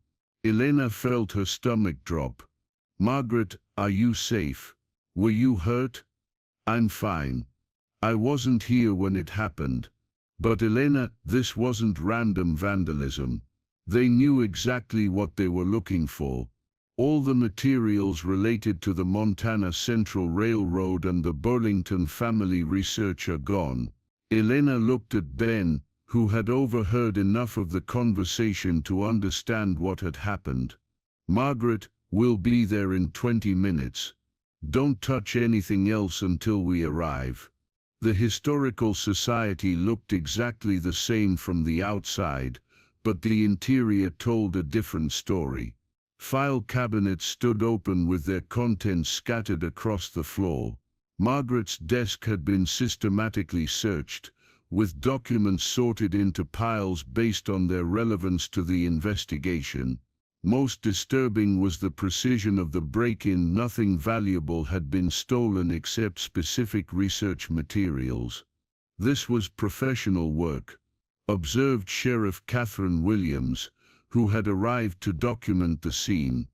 Elena felt her stomach drop. "Margaret, are you safe? Were you hurt?" "I'm fine. I wasn't here when it happened." "But Elena, this wasn't random vandalism. They knew exactly what they were looking for. All the materials related to the Montana Central Railroad and the Burlington family research are gone." Elena looked at Ben, who had overheard enough of the conversation to understand what had happened. "Margaret, we'll be there in 20 minutes. Don't touch anything else until we arrive." The Historical Society looked exactly the same from the outside, but the interior told a different story. File cabinets stood open with their contents scattered across the floor. Margaret's desk had been systematically searched, with documents sorted into piles based on their relevance to the investigation. Most disturbing was the precision of the break-in. Nothing valuable had been stolen except specific research materials. "This was professional work," observed Sheriff Catherine Williams, who had arrived to document the scene.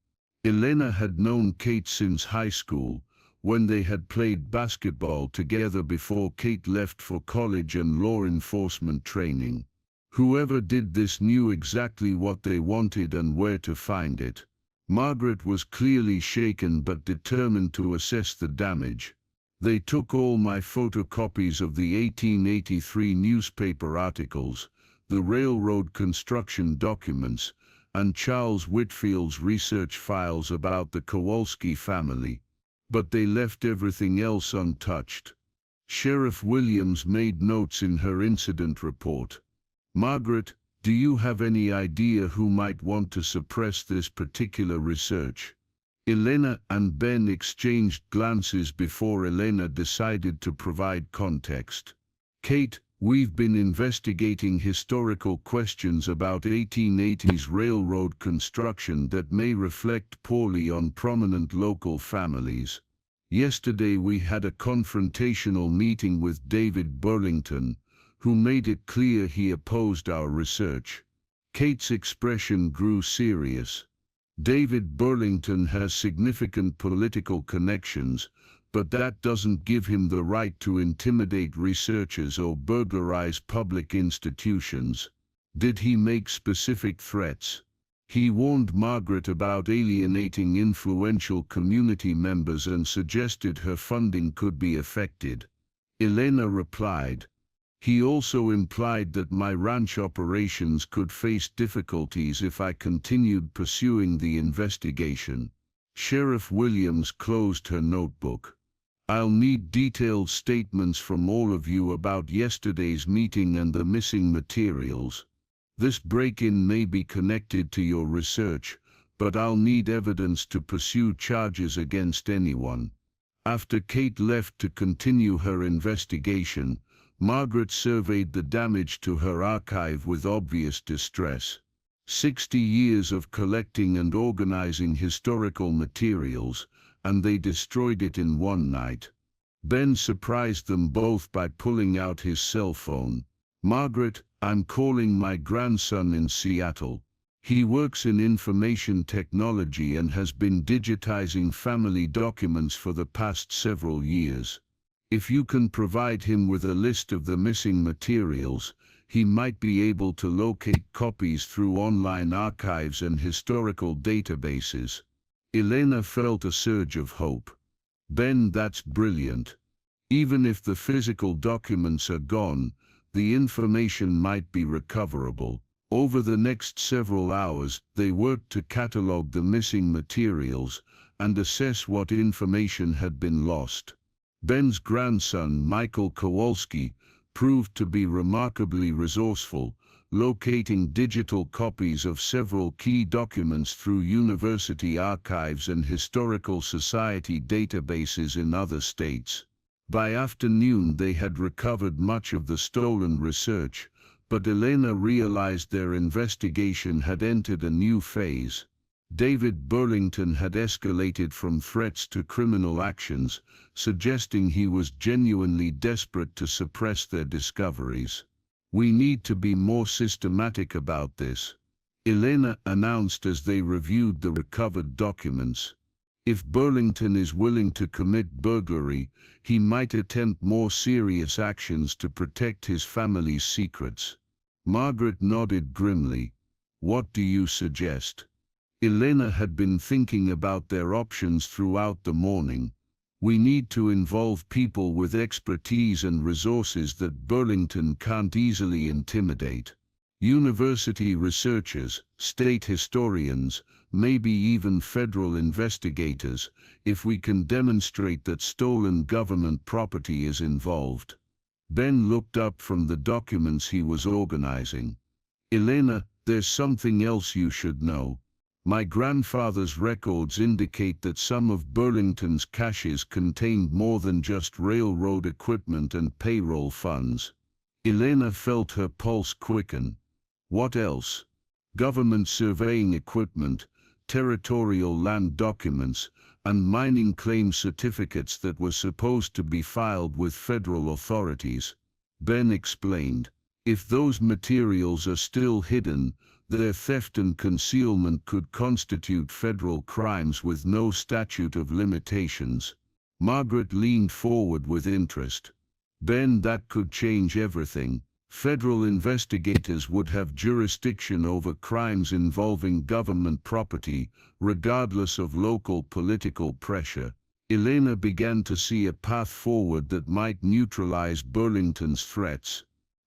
Elena had known Kate since high school, when they had played basketball together before Kate left for college and law enforcement training. Whoever did this knew exactly what they wanted and where to find it. Margaret was clearly shaken but determined to assess the damage. They took all my photocopies of the 1883 newspaper articles, the railroad construction documents, and Charles Whitfield's research files about the Kowalski family. But they left everything else untouched. Sheriff Williams made notes in her incident report. Margaret, do you have any idea who might want to suppress this particular research? Elena and Ben exchanged glances before Elena decided to provide context. Kate, we've been investigating historical questions about 1880s railroad construction that may reflect poorly on prominent local families. Yesterday we had a confrontational meeting with David Burlington, who made it clear he opposed our research. Kate's expression grew serious. David Burlington has significant political connections, but that doesn't give him the right to intimidate researchers or burglarize public institutions. Did he make specific threats? He warned Margaret about alienating influential community members and suggested her funding could be affected. Elena replied, "He also implied that my ranch operations could face difficulties if I continued pursuing the investigation." Sheriff Williams closed her notebook. "I'll need detailed statements from all of you about yesterday's meeting and the missing materials. This break-in may be connected to your research, but I'll need evidence to pursue charges against anyone." After Kate left to continue her investigation, Margaret surveyed the damage to her archive with obvious distress. 60 years of collecting and organizing historical materials, and they destroyed it in one night. Ben surprised them both by pulling out his cell phone. "Margaret, I'm calling my grandson in Seattle. He works in information technology and has been digitizing family documents for the past several years. If you can provide him with a list of the missing materials, he might be able to locate copies through online archives and historical databases." Elena felt a surge of hope. "Ben, that's brilliant. Even if the physical documents are gone, the information might be recoverable." Over the next several hours, they worked to catalog the missing materials and assess what information had been lost. Ben's grandson, Michael Kowalski, proved to be remarkably resourceful, locating digital copies of several key documents through university archives and historical society databases in other states. By afternoon they had recovered much of the stolen research, but Elena realized their investigation had entered a new phase. David Burlington had escalated from threats to criminal actions, suggesting he was genuinely desperate to suppress their discoveries. "We need to be more systematic about this," Elena announced as they reviewed the recovered documents. "If Burlington is willing to commit burglary, he might attempt more serious actions to protect his family's secrets." Margaret nodded grimly. "What do you suggest?" Elena had been thinking about their options throughout the morning. "We need to involve people with expertise and resources that Burlington can't easily intimidate. University researchers, state historians, maybe even federal investigators, if we can demonstrate that stolen government property is involved." Ben looked up from the documents he was organizing. "Elena, there's something else you should know. My grandfather's records indicate that some of Burlington's caches contained more than just railroad equipment and payroll funds." Elena felt her pulse quicken. "What else?" "Government surveying equipment, territorial land documents, and mining claim certificates that were supposed to be filed with federal authorities," Ben explained. If those materials are still hidden, their theft and concealment could constitute federal crimes with no statute of limitations. Margaret leaned forward with interest. Ben, that could change everything. Federal investigators would have jurisdiction over crimes involving government property, regardless of local political pressure. Elena began to see a path forward that might neutralize Burlington's threats.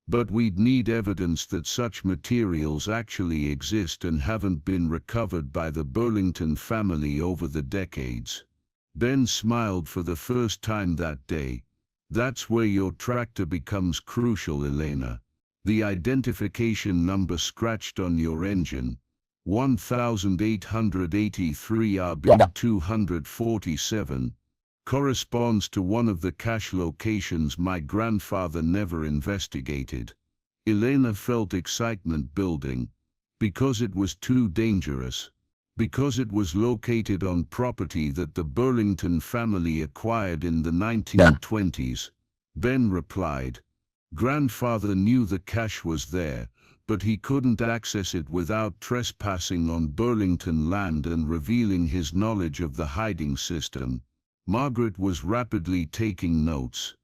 But we'd need evidence that such materials actually exist and haven't been recovered by the Burlington family over the decades. Ben smiled for the first time that day. That's where your tractor becomes crucial, Elena. The identification number scratched on your engine, 1883 RB247, corresponds to one of the cache locations my grandfather never investigated. Elena felt excitement building. Because it was too dangerous. Because it was located on property that the Burlington family acquired in the 1920s. Ben replied. Grandfather knew the cache was there, but he couldn't access it without trespassing on Burlington land and revealing his knowledge of the hiding system. Margaret was rapidly taking notes.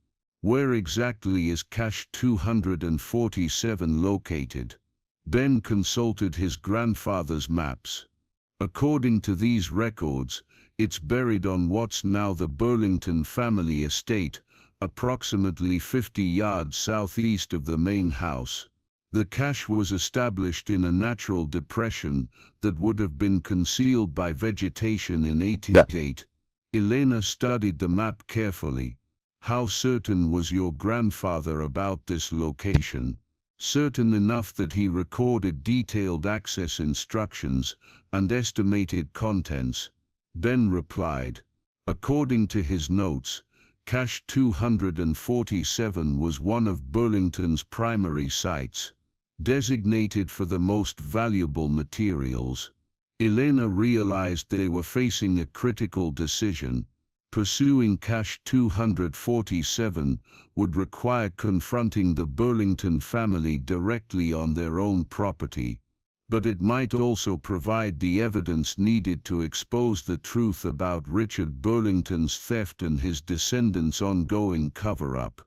Where exactly is cache 247 located? Ben consulted his grandfather's maps. According to these records, it's buried on what's now the Burlington family estate, approximately 50 yards southeast of the main house. The cache was established in a natural depression that would have been concealed by vegetation in 1888. Elena studied the map carefully. How certain was your grandfather about this location? Certain enough that he recorded detailed access instructions and estimated contents. Ben replied. According to his notes, cache 247 was one of Burlington's primary sites, designated for the most valuable materials. Elena realized they were facing a critical decision. Pursuing cache 247 would require confronting the Burlington family directly on their own property, but it might also provide the evidence needed to expose the truth about Richard Burlington's theft and his descendants' ongoing cover-up.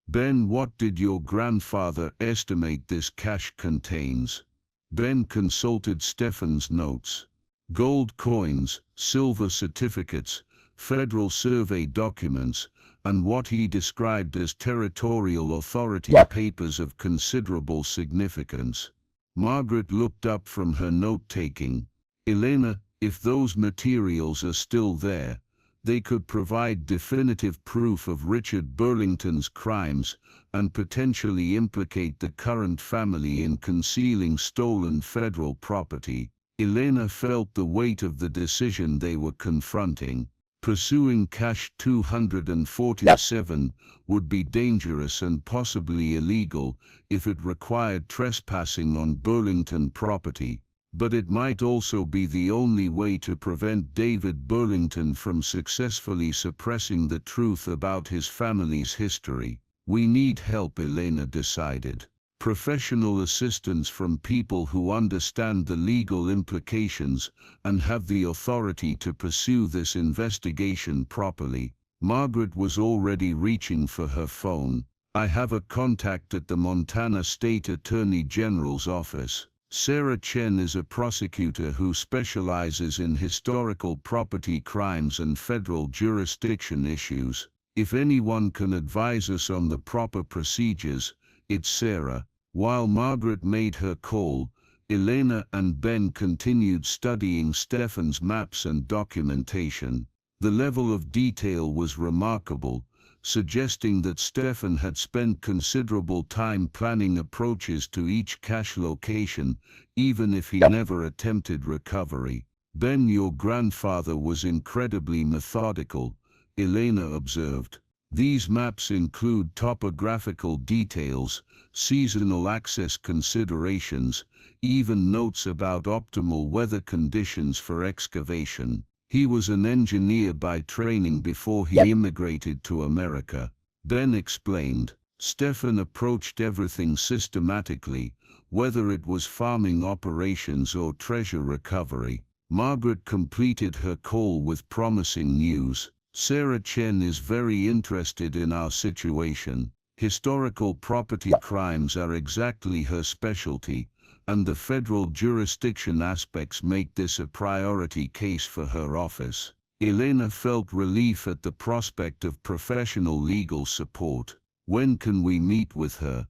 Ben, what did your grandfather estimate this cache contains? Ben consulted Stefan's notes. Gold coins, silver certificates, Federal Survey documents, and what he described as territorial authority papers of considerable significance. Margaret looked up from her note-taking. Elena, if those materials are still there, they could provide definitive proof of Richard Burlington's crimes and potentially implicate the current family in concealing stolen federal property. Elena felt the weight of the decision they were confronting. Pursuing cache 247 would be dangerous and possibly illegal if it required trespassing on Burlington property, but it might also be the only way to prevent David Burlington from successfully suppressing the truth about his family's history. We need help, Elena decided. Professional assistance from people who understand the legal implications and have the authority to pursue this investigation properly. Margaret was already reaching for her phone. I have a contact at the Montana State Attorney General's office. Sarah Chen is a prosecutor who specializes in historical property crimes and federal jurisdiction issues. If anyone can advise us on the proper procedures, it's Sarah. While Margaret made her call, Elena and Ben continued studying Stefan's maps and documentation. The level of detail was remarkable, suggesting that Stefan had spent considerable time planning approaches to each cache location, even if he never attempted recovery. Ben, your grandfather was incredibly methodical, Elena observed. These maps include topographical details, seasonal access considerations, even notes about optimal weather conditions for excavation. He was an engineer by training before he immigrated to America. Ben explained. Stefan approached everything systematically, whether it was farming operations or treasure recovery. Margaret completed her call with promising news. Sarah Chen is very interested in our situation. Historical property crimes are exactly her specialty, and the federal jurisdiction aspects make this a priority case for her office. Elena felt relief at the prospect of professional legal support. When can we meet with her?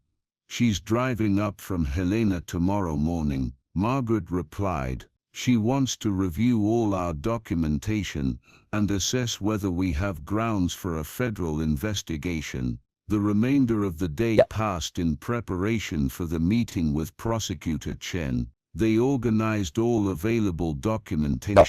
She's driving up from Helena tomorrow morning, Margaret replied. She wants to review all our documentation and assess whether we have grounds for a federal investigation. The remainder of the day passed in preparation for the meeting with Prosecutor Chen. They organized all available documentation,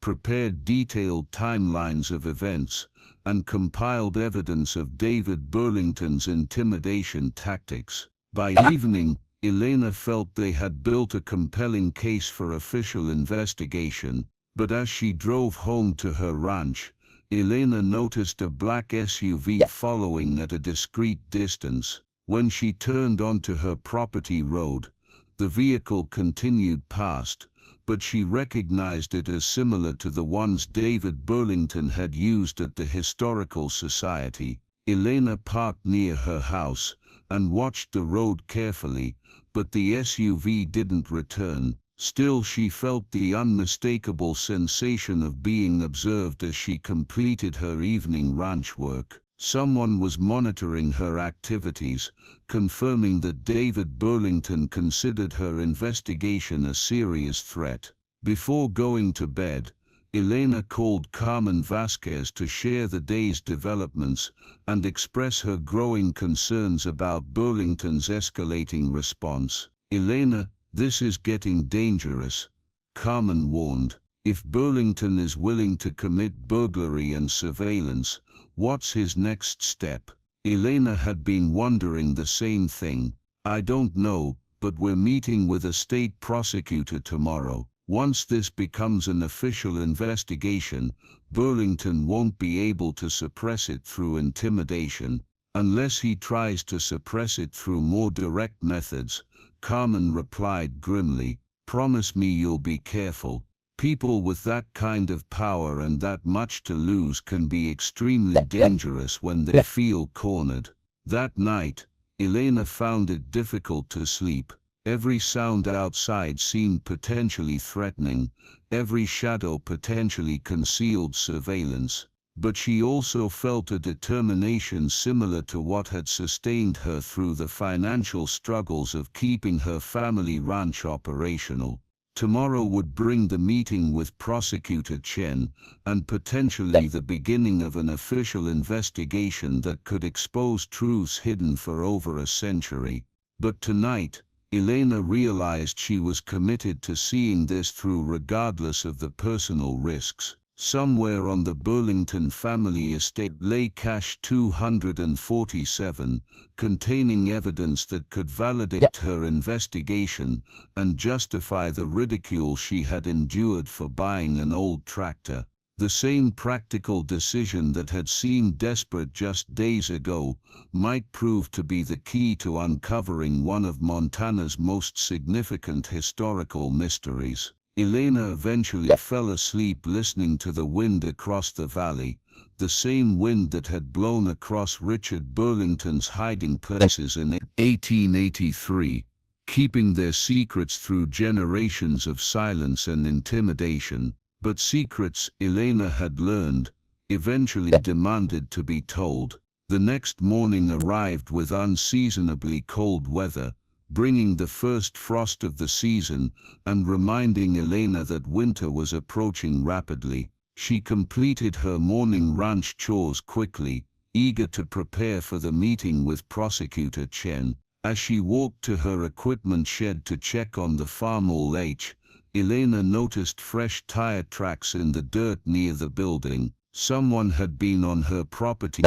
prepared detailed timelines of events, and compiled evidence of David Burlington's intimidation tactics. By evening, Elena felt they had built a compelling case for official investigation, but as she drove home to her ranch, Elena noticed a black SUV following at a discreet distance. When she turned onto her property road, the vehicle continued past, but she recognized it as similar to the ones David Burlington had used at the Historical Society. Elena parked near her house and watched the road carefully, but the SUV didn't return. Still, she felt the unmistakable sensation of being observed as she completed her evening ranch work. Someone was monitoring her activities, confirming that David Burlington considered her investigation a serious threat. Before going to bed, Elena called Carmen Vasquez to share the day's developments and express her growing concerns about Burlington's escalating response. Elena, this is getting dangerous, Carmen warned. If Burlington is willing to commit burglary and surveillance, what's his next step? Elena had been wondering the same thing. I don't know, but we're meeting with a state prosecutor tomorrow. Once this becomes an official investigation, Burlington won't be able to suppress it through intimidation, unless he tries to suppress it through more direct methods, Carmen replied grimly. Promise me you'll be careful. People with that kind of power and that much to lose can be extremely dangerous when they feel cornered. That night, Elena found it difficult to sleep. Every sound outside seemed potentially threatening, every shadow potentially concealed surveillance. But she also felt a determination similar to what had sustained her through the financial struggles of keeping her family ranch operational. Tomorrow would bring the meeting with Prosecutor Chen, and potentially the beginning of an official investigation that could expose truths hidden for over a century. But tonight, Elena realized she was committed to seeing this through regardless of the personal risks. Somewhere on the Burlington family estate lay cache 247, containing evidence that could validate her investigation and justify the ridicule she had endured for buying an old tractor. The same practical decision that had seemed desperate just days ago might prove to be the key to uncovering one of Montana's most significant historical mysteries. Elena eventually fell asleep listening to the wind across the valley, the same wind that had blown across Richard Burlington's hiding places in 1883, keeping their secrets through generations of silence and intimidation. But secrets, Elena had learned, eventually demanded to be told. The next morning arrived with unseasonably cold weather, bringing the first frost of the season and reminding Elena that winter was approaching rapidly. She completed her morning ranch chores quickly, eager to prepare for the meeting with Prosecutor Chen. As she walked to her equipment shed to check on the farm H, Elena noticed fresh tire tracks in the dirt near the building. Someone had been on her property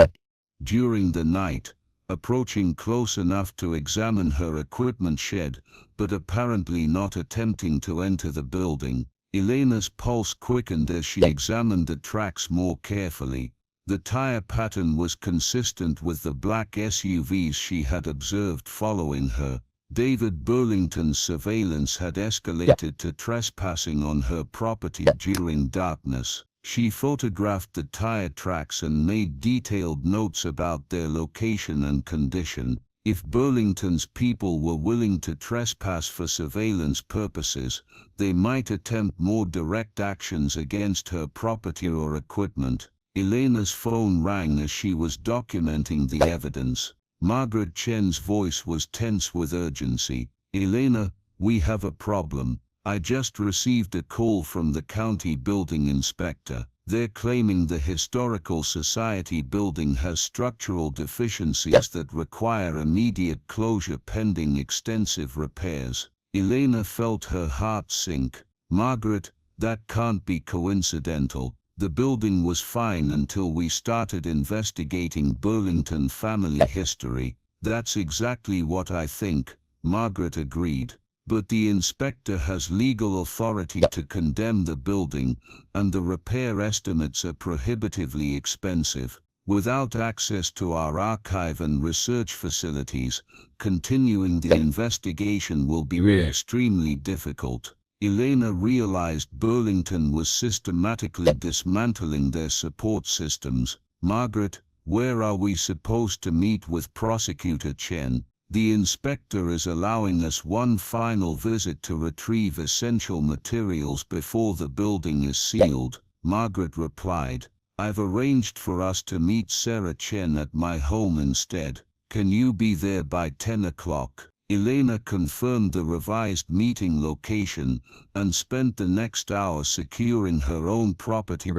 during the night, approaching close enough to examine her equipment shed, but apparently not attempting to enter the building. Elena's pulse quickened as she examined the tracks more carefully. The tire pattern was consistent with the black SUVs she had observed following her. David Burlington's surveillance had escalated to trespassing on her property during darkness. She photographed the tire tracks and made detailed notes about their location and condition. If Burlington's people were willing to trespass for surveillance purposes, they might attempt more direct actions against her property or equipment. Elena's phone rang as she was documenting the evidence. Margaret Chen's voice was tense with urgency. "Elena, we have a problem. I just received a call from the county building inspector. They're claiming the Historical Society building has structural deficiencies that require immediate closure pending extensive repairs." Elena felt her heart sink. "Margaret, that can't be coincidental. The building was fine until we started investigating Burlington family history." "That's exactly what I think," Margaret agreed. "But the inspector has legal authority to condemn the building, and the repair estimates are prohibitively expensive. Without access to our archive and research facilities, continuing the investigation will be extremely difficult." Elena realized Burlington was systematically dismantling their support systems. "Margaret, where are we supposed to meet with Prosecutor Chen?" "The inspector is allowing us one final visit to retrieve essential materials before the building is sealed," Margaret replied. "I've arranged for us to meet Sarah Chen at my home instead. Can you be there by 10 o'clock? Elena confirmed the revised meeting location and spent the next hour securing her own property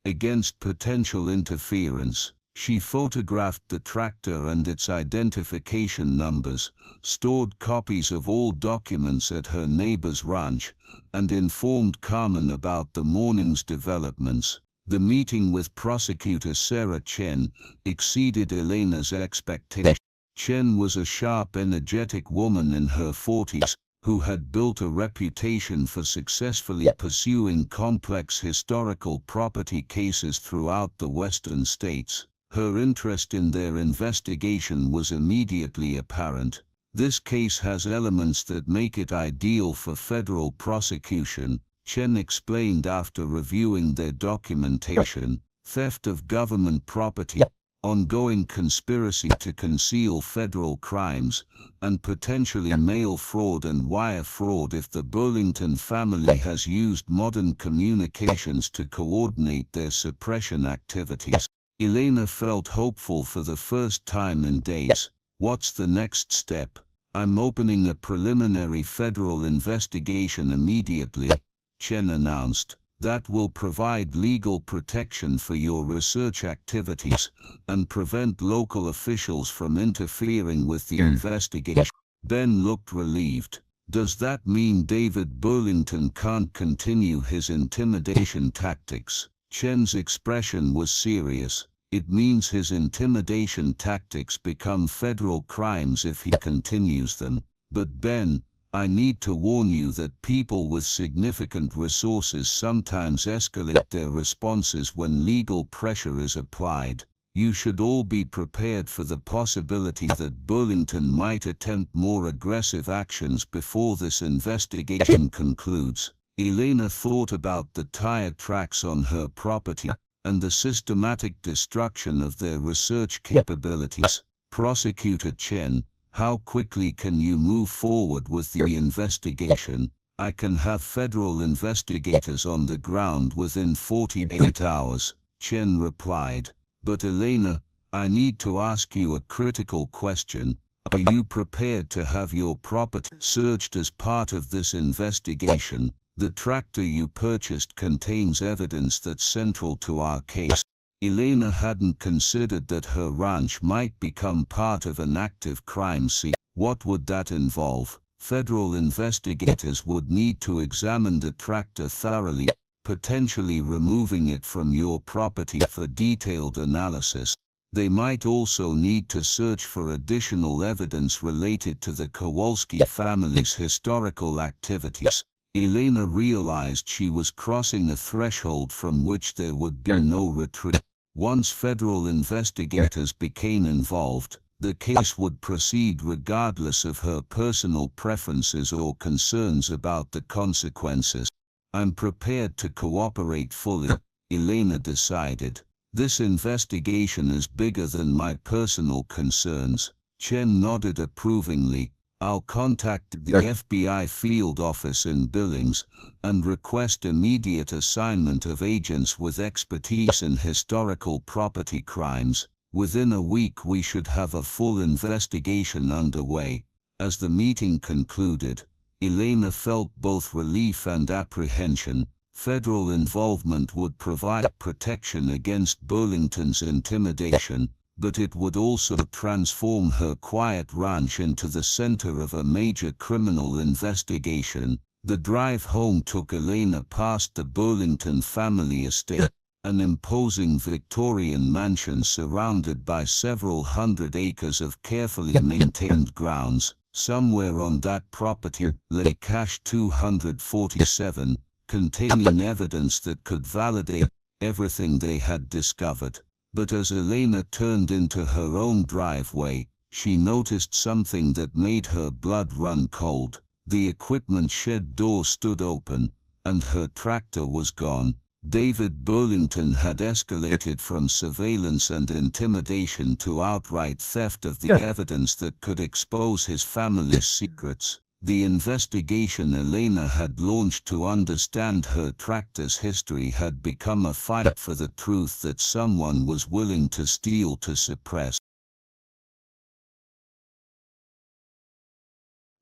against potential interference. She photographed the tractor and its identification numbers, stored copies of all documents at her neighbor's ranch, and informed Carmen about the morning's developments. The meeting with Prosecutor Sarah Chen exceeded Elena's expectations. Chen was a sharp, energetic woman in her 40s, who had built a reputation for successfully pursuing complex historical property cases throughout the western states. Her interest in their investigation was immediately apparent. "This case has elements that make it ideal for federal prosecution," Chen explained after reviewing their documentation. "Theft of government property, ongoing conspiracy to conceal federal crimes, and potentially mail fraud and wire fraud if the Burlington family has used modern communications to coordinate their suppression activities." Elena felt hopeful for the first time in days. "What's the next step?" "I'm opening a preliminary federal investigation immediately," Chen announced. "That will provide legal protection for your research activities and prevent local officials from interfering with the investigation." Ben looked relieved. "Does that mean David Burlington can't continue his intimidation tactics?" Chen's expression was serious. "It means his intimidation tactics become federal crimes if he continues them. But Ben, I need to warn you that people with significant resources sometimes escalate their responses when legal pressure is applied. You should all be prepared for the possibility that Burlington might attempt more aggressive actions before this investigation concludes." Elena thought about the tire tracks on her property and the systematic destruction of their research capabilities. "Prosecutor Chen, how quickly can you move forward with the investigation?" "I can have federal investigators on the ground within 48 hours, Chen replied. "But Elena, I need to ask you a critical question. Are you prepared to have your property searched as part of this investigation? The tractor you purchased contains evidence that's central to our case." Elena hadn't considered that her ranch might become part of an active crime scene. "What would that involve?" "Federal investigators would need to examine the tractor thoroughly, potentially removing it from your property for detailed analysis. They might also need to search for additional evidence related to the Kowalski family's historical activities." Elena realized she was crossing a threshold from which there would be no retreat. Once federal investigators became involved, the case would proceed regardless of her personal preferences or concerns about the consequences. I'm prepared to cooperate fully, Elena decided. This investigation is bigger than my personal concerns. Chen nodded approvingly. I'll contact the FBI field office in Billings and request immediate assignment of agents with expertise in historical property crimes. Within a week we should have a full investigation underway. As the meeting concluded, Elena felt both relief and apprehension. Federal involvement would provide protection against Burlington's intimidation, but it would also transform her quiet ranch into the center of a major criminal investigation. The drive home took Elena past the Burlington family estate, an imposing Victorian mansion surrounded by several hundred acres of carefully maintained grounds. Somewhere on that property lay Cache 247, containing evidence that could validate everything they had discovered. But as Elena turned into her own driveway, she noticed something that made her blood run cold. The equipment shed door stood open, and her tractor was gone. David Burlington had escalated from surveillance and intimidation to outright theft of the evidence that could expose his family's secrets. The investigation Elena had launched to understand her tractor's history had become a fight for the truth that someone was willing to steal to suppress.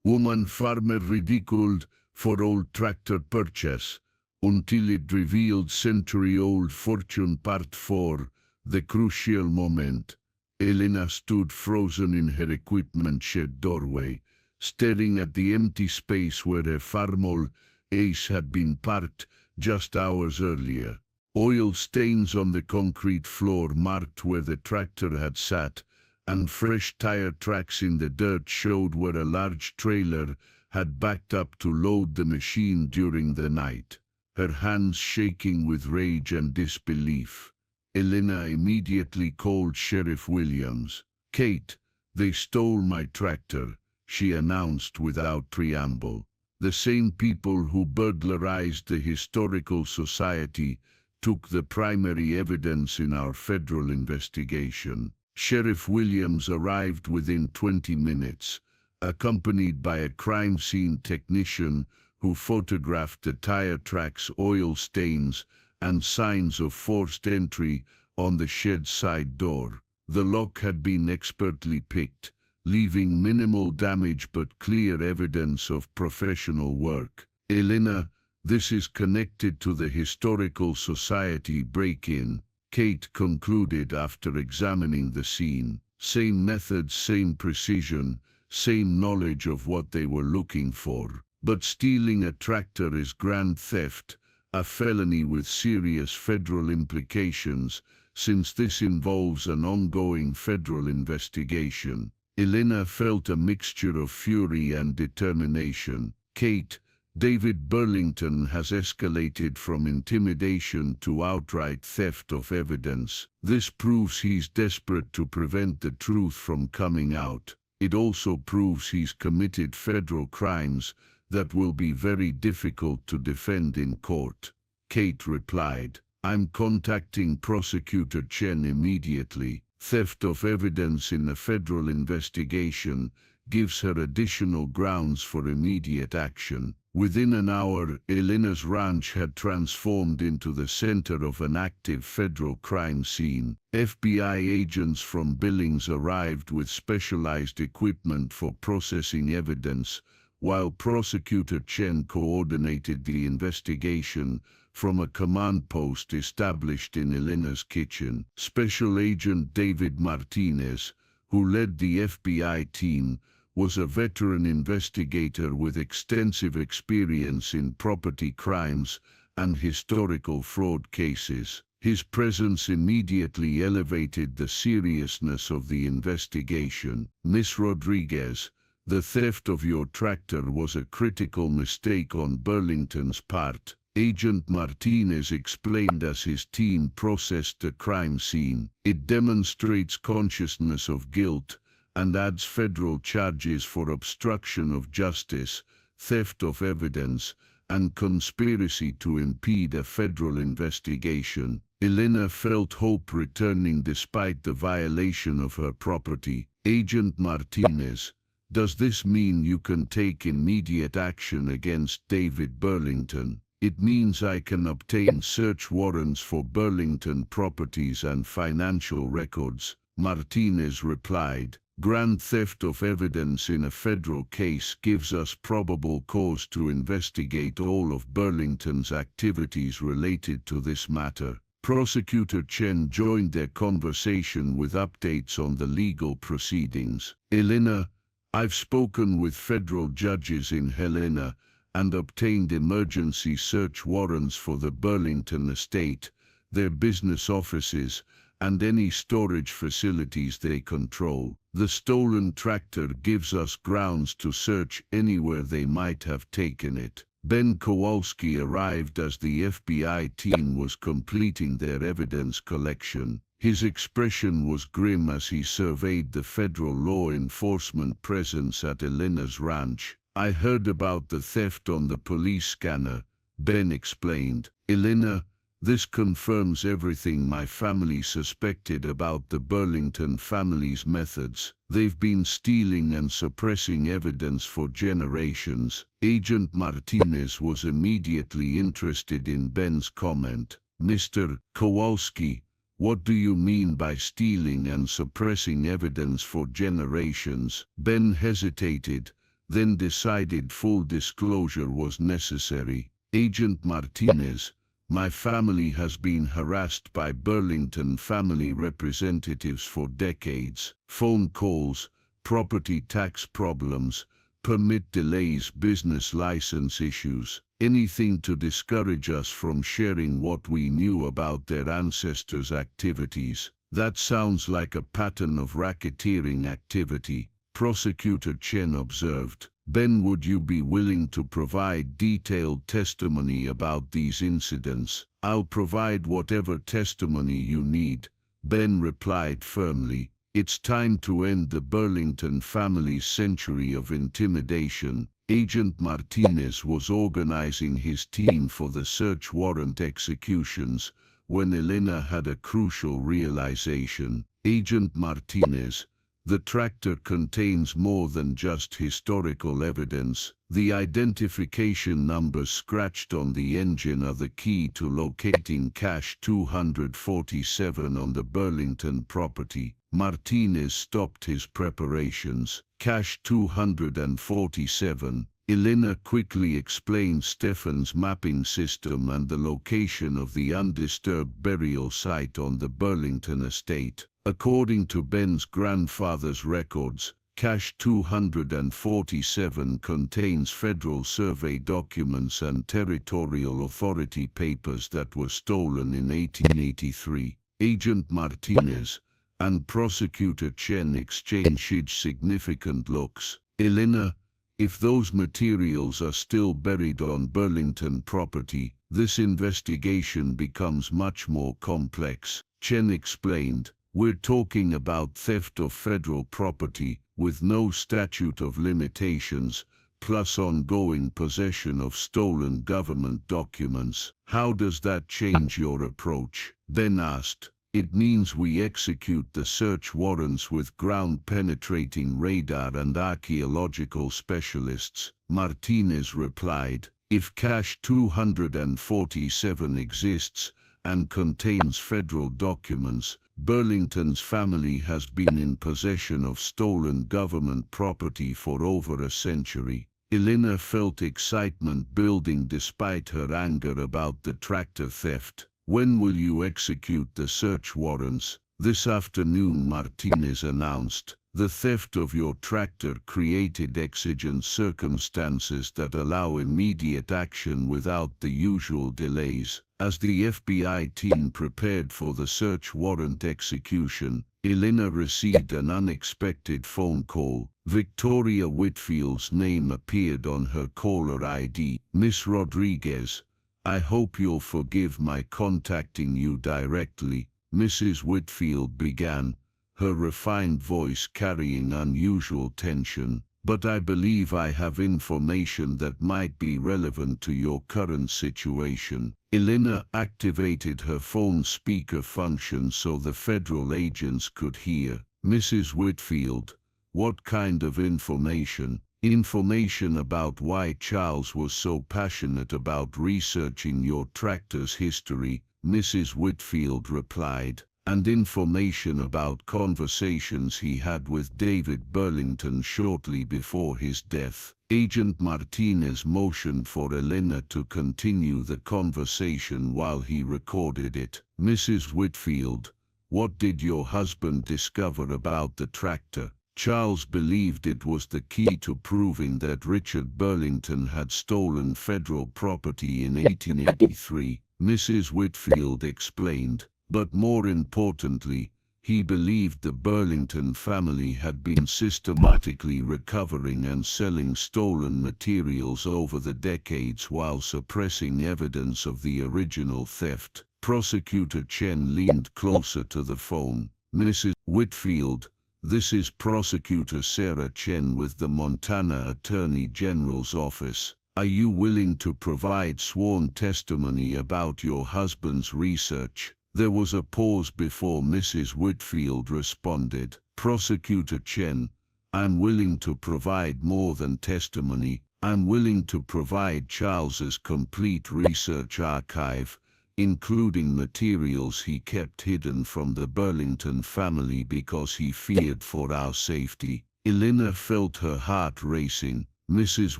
Woman farmer ridiculed for old tractor purchase, until it revealed century-old fortune. Part 4, the crucial moment. Elena stood frozen in her equipment shed doorway, staring at the empty space where her farmall Ace had been parked just hours earlier. Oil stains on the concrete floor marked where the tractor had sat, and fresh tire tracks in the dirt showed where a large trailer had backed up to load the machine during the night. Her hands shaking with rage and disbelief, Elena immediately called Sheriff Williams. "Kate, they stole my tractor," she announced without preamble. "The same people who burglarized the Historical Society took the primary evidence in our federal investigation." Sheriff Williams arrived within 20 minutes, accompanied by a crime scene technician who photographed the tire tracks, oil stains, and signs of forced entry on the shed side door. The lock had been expertly picked, leaving minimal damage but clear evidence of professional work. "Elena, this is connected to the Historical Society break-in," Kate concluded after examining the scene. "Same methods, same precision, same knowledge of what they were looking for. But stealing a tractor is grand theft, a felony with serious federal implications, since this involves an ongoing federal investigation." Elena felt a mixture of fury and determination. "Kate, David Burlington has escalated from intimidation to outright theft of evidence. This proves he's desperate to prevent the truth from coming out. It also proves he's committed federal crimes that will be very difficult to defend in court." Kate replied, "I'm contacting Prosecutor Chen immediately. Theft of evidence in a federal investigation gives her additional grounds for immediate action." Within an hour, Elena's ranch had transformed into the center of an active federal crime scene. FBI agents from Billings arrived with specialized equipment for processing evidence, while Prosecutor Chen coordinated the investigation from a command post established in Elena's kitchen. Special Agent David Martinez, who led the FBI team, was a veteran investigator with extensive experience in property crimes and historical fraud cases. His presence immediately elevated the seriousness of the investigation. "Miss Rodriguez, the theft of your tractor was a critical mistake on Burlington's part," Agent Martinez explained as his team processed the crime scene. It demonstrates consciousness of guilt and adds federal charges for obstruction of justice, theft of evidence, and conspiracy to impede a federal investigation. Elena felt hope returning despite the violation of her property. Agent Martinez: does this mean you can take immediate action against David Burlington? It means I can obtain search warrants for Burlington properties and financial records, Martinez replied. Grand theft of evidence in a federal case gives us probable cause to investigate all of Burlington's activities related to this matter. Prosecutor Chen joined their conversation with updates on the legal proceedings. Elena: I've spoken with federal judges in Helena and obtained emergency search warrants for the Burlington estate, their business offices, and any storage facilities they control. The stolen tractor gives us grounds to search anywhere they might have taken it. Ben Kowalski arrived as the FBI team was completing their evidence collection. His expression was grim as he surveyed the federal law enforcement presence at Elena's ranch. I heard about the theft on the police scanner, Ben explained. Elena: this confirms everything my family suspected about the Burlington family's methods. They've been stealing and suppressing evidence for generations. Agent Martinez was immediately interested in Ben's comment. Mr. Kowalski, what do you mean by stealing and suppressing evidence for generations? Ben hesitated, then decided full disclosure was necessary. Agent Martinez: my family has been harassed by Burlington family representatives for decades. Phone calls, property tax problems, permit delays, business license issues, anything to discourage us from sharing what we knew about their ancestors' activities. That sounds like a pattern of racketeering activity, Prosecutor Chen observed. Ben, would you be willing to provide detailed testimony about these incidents? I'll provide whatever testimony you need, Ben replied firmly. It's time to end the Burlington family's century of intimidation. Agent Martinez was organizing his team for the search warrant executions when Elena had a crucial realization. Agent Martinez: the tractor contains more than just historical evidence. The identification numbers scratched on the engine are the key to locating cache 247 on the Burlington property. Martinez stopped his preparations. Cache 247. Elena quickly explained Stefan's mapping system and the location of the undisturbed burial site on the Burlington estate. According to Ben's grandfather's records, Cache 247 contains federal survey documents and territorial authority papers that were stolen in 1883. Agent Martinez and Prosecutor Chen exchanged significant looks. Elena: if those materials are still buried on Burlington property, this investigation becomes much more complex. Chen explained. We're talking about theft of federal property, with no statute of limitations, plus ongoing possession of stolen government documents. How does that change your approach? Ben asked. It means we execute the search warrants with ground-penetrating radar and archaeological specialists, Martinez replied. If Cache 247 exists and contains federal documents, Burlington's family has been in possession of stolen government property for over a century. Elena felt excitement building despite her anger about the tractor theft. When will you execute the search warrants? This afternoon, Martinez announced. The theft of your tractor created exigent circumstances that allow immediate action without the usual delays. As the FBI team prepared for the search warrant execution, Elena received an unexpected phone call. Victoria Whitfield's name appeared on her caller ID. Miss Rodriguez, I hope you'll forgive my contacting you directly, Mrs. Whitfield began, her refined voice carrying unusual tension. But I believe I have information that might be relevant to your current situation. Elena activated her phone speaker function so the federal agents could hear. Mrs. Whitfield, what kind of information? Information about why Charles was so passionate about researching your tractor's history, Mrs. Whitfield replied, and information about conversations he had with David Burlington shortly before his death. Agent Martinez motioned for Elena to continue the conversation while he recorded it. Mrs. Whitfield, what did your husband discover about the tractor? Charles believed it was the key to proving that Richard Burlington had stolen federal property in 1883, Mrs. Whitfield explained. But more importantly, he believed the Burlington family had been systematically recovering and selling stolen materials over the decades while suppressing evidence of the original theft. Prosecutor Chen leaned closer to the phone. Mrs. Whitfield, this is Prosecutor Sarah Chen with the Montana Attorney General's office. Are you willing to provide sworn testimony about your husband's research? There was a pause before Mrs. Whitfield responded. Prosecutor Chen, I'm willing to provide more than testimony. I'm willing to provide Charles's complete research archive, including materials he kept hidden from the Burlington family because he feared for our safety. Elena felt her heart racing. Mrs.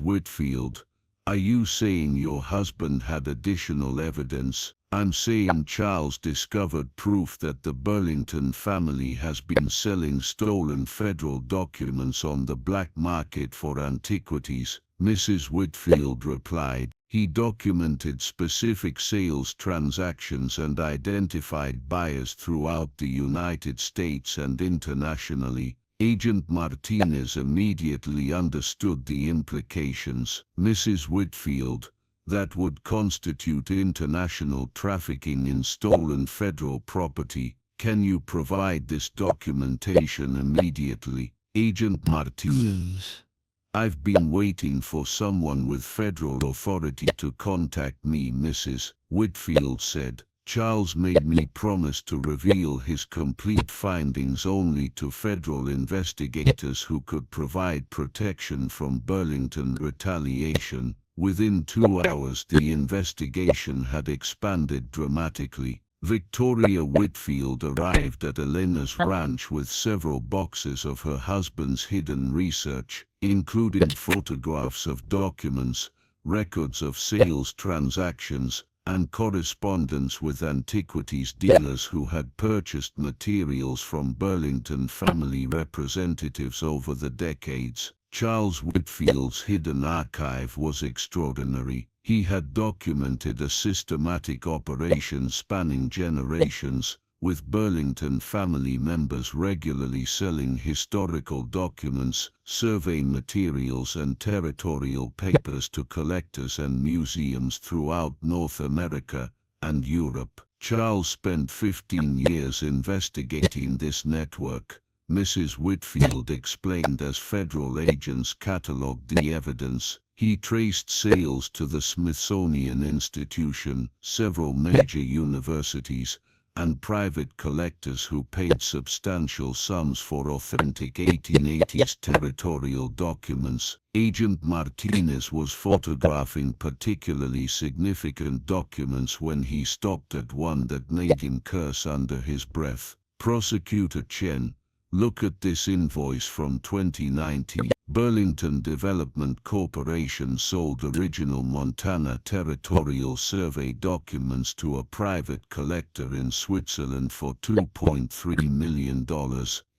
Whitfield, are you saying your husband had additional evidence? I'm saying Charles discovered proof that the Burlington family has been selling stolen federal documents on the black market for antiquities, Mrs. Whitfield replied. He documented specific sales transactions and identified buyers throughout the United States and internationally. Agent Martinez immediately understood the implications. Mrs. Whitfield, that would constitute international trafficking in stolen federal property. Can you provide this documentation immediately? Agent Martinez. I've been waiting for someone with federal authority to contact me, Mrs. Whitfield said. Charles made me promise to reveal his complete findings only to federal investigators who could provide protection from Burlington retaliation. Within 2 hours the investigation had expanded dramatically. Victoria Whitfield arrived at Elena's ranch with several boxes of her husband's hidden research, including photographs of documents, records of sales transactions, and correspondence with antiquities dealers who had purchased materials from Burlington family representatives over the decades. Charles Whitfield's hidden archive was extraordinary. He had documented a systematic operation spanning generations, with Burlington family members regularly selling historical documents, survey materials and territorial papers to collectors and museums throughout North America and Europe. Charles spent 15 years investigating this network, Mrs. Whitfield explained as federal agents catalogued the evidence. He traced sales to the Smithsonian Institution, several major universities, and private collectors who paid substantial sums for authentic 1880s territorial documents. Agent Martinez was photographing particularly significant documents when he stopped at one that made him curse under his breath. Prosecutor Chen, look at this invoice from 2019. Burlington Development Corporation sold original Montana Territorial Survey documents to a private collector in Switzerland for $2.3 million.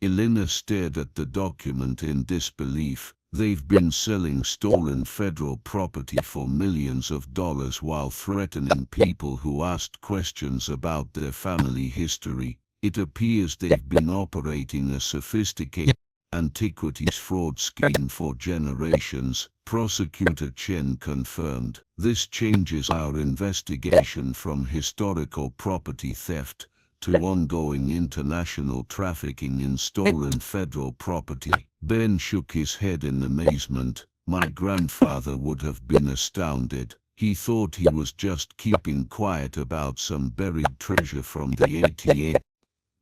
Elena stared at the document in disbelief. They've been selling stolen federal property for millions of dollars while threatening people who asked questions about their family history. It appears they've been operating a sophisticated antiquities fraud scheme for generations, Prosecutor Chen confirmed. This changes our investigation from historical property theft to ongoing international trafficking in stolen federal property. Ben shook his head in amazement. My grandfather would have been astounded. He thought he was just keeping quiet about some buried treasure from the ATA.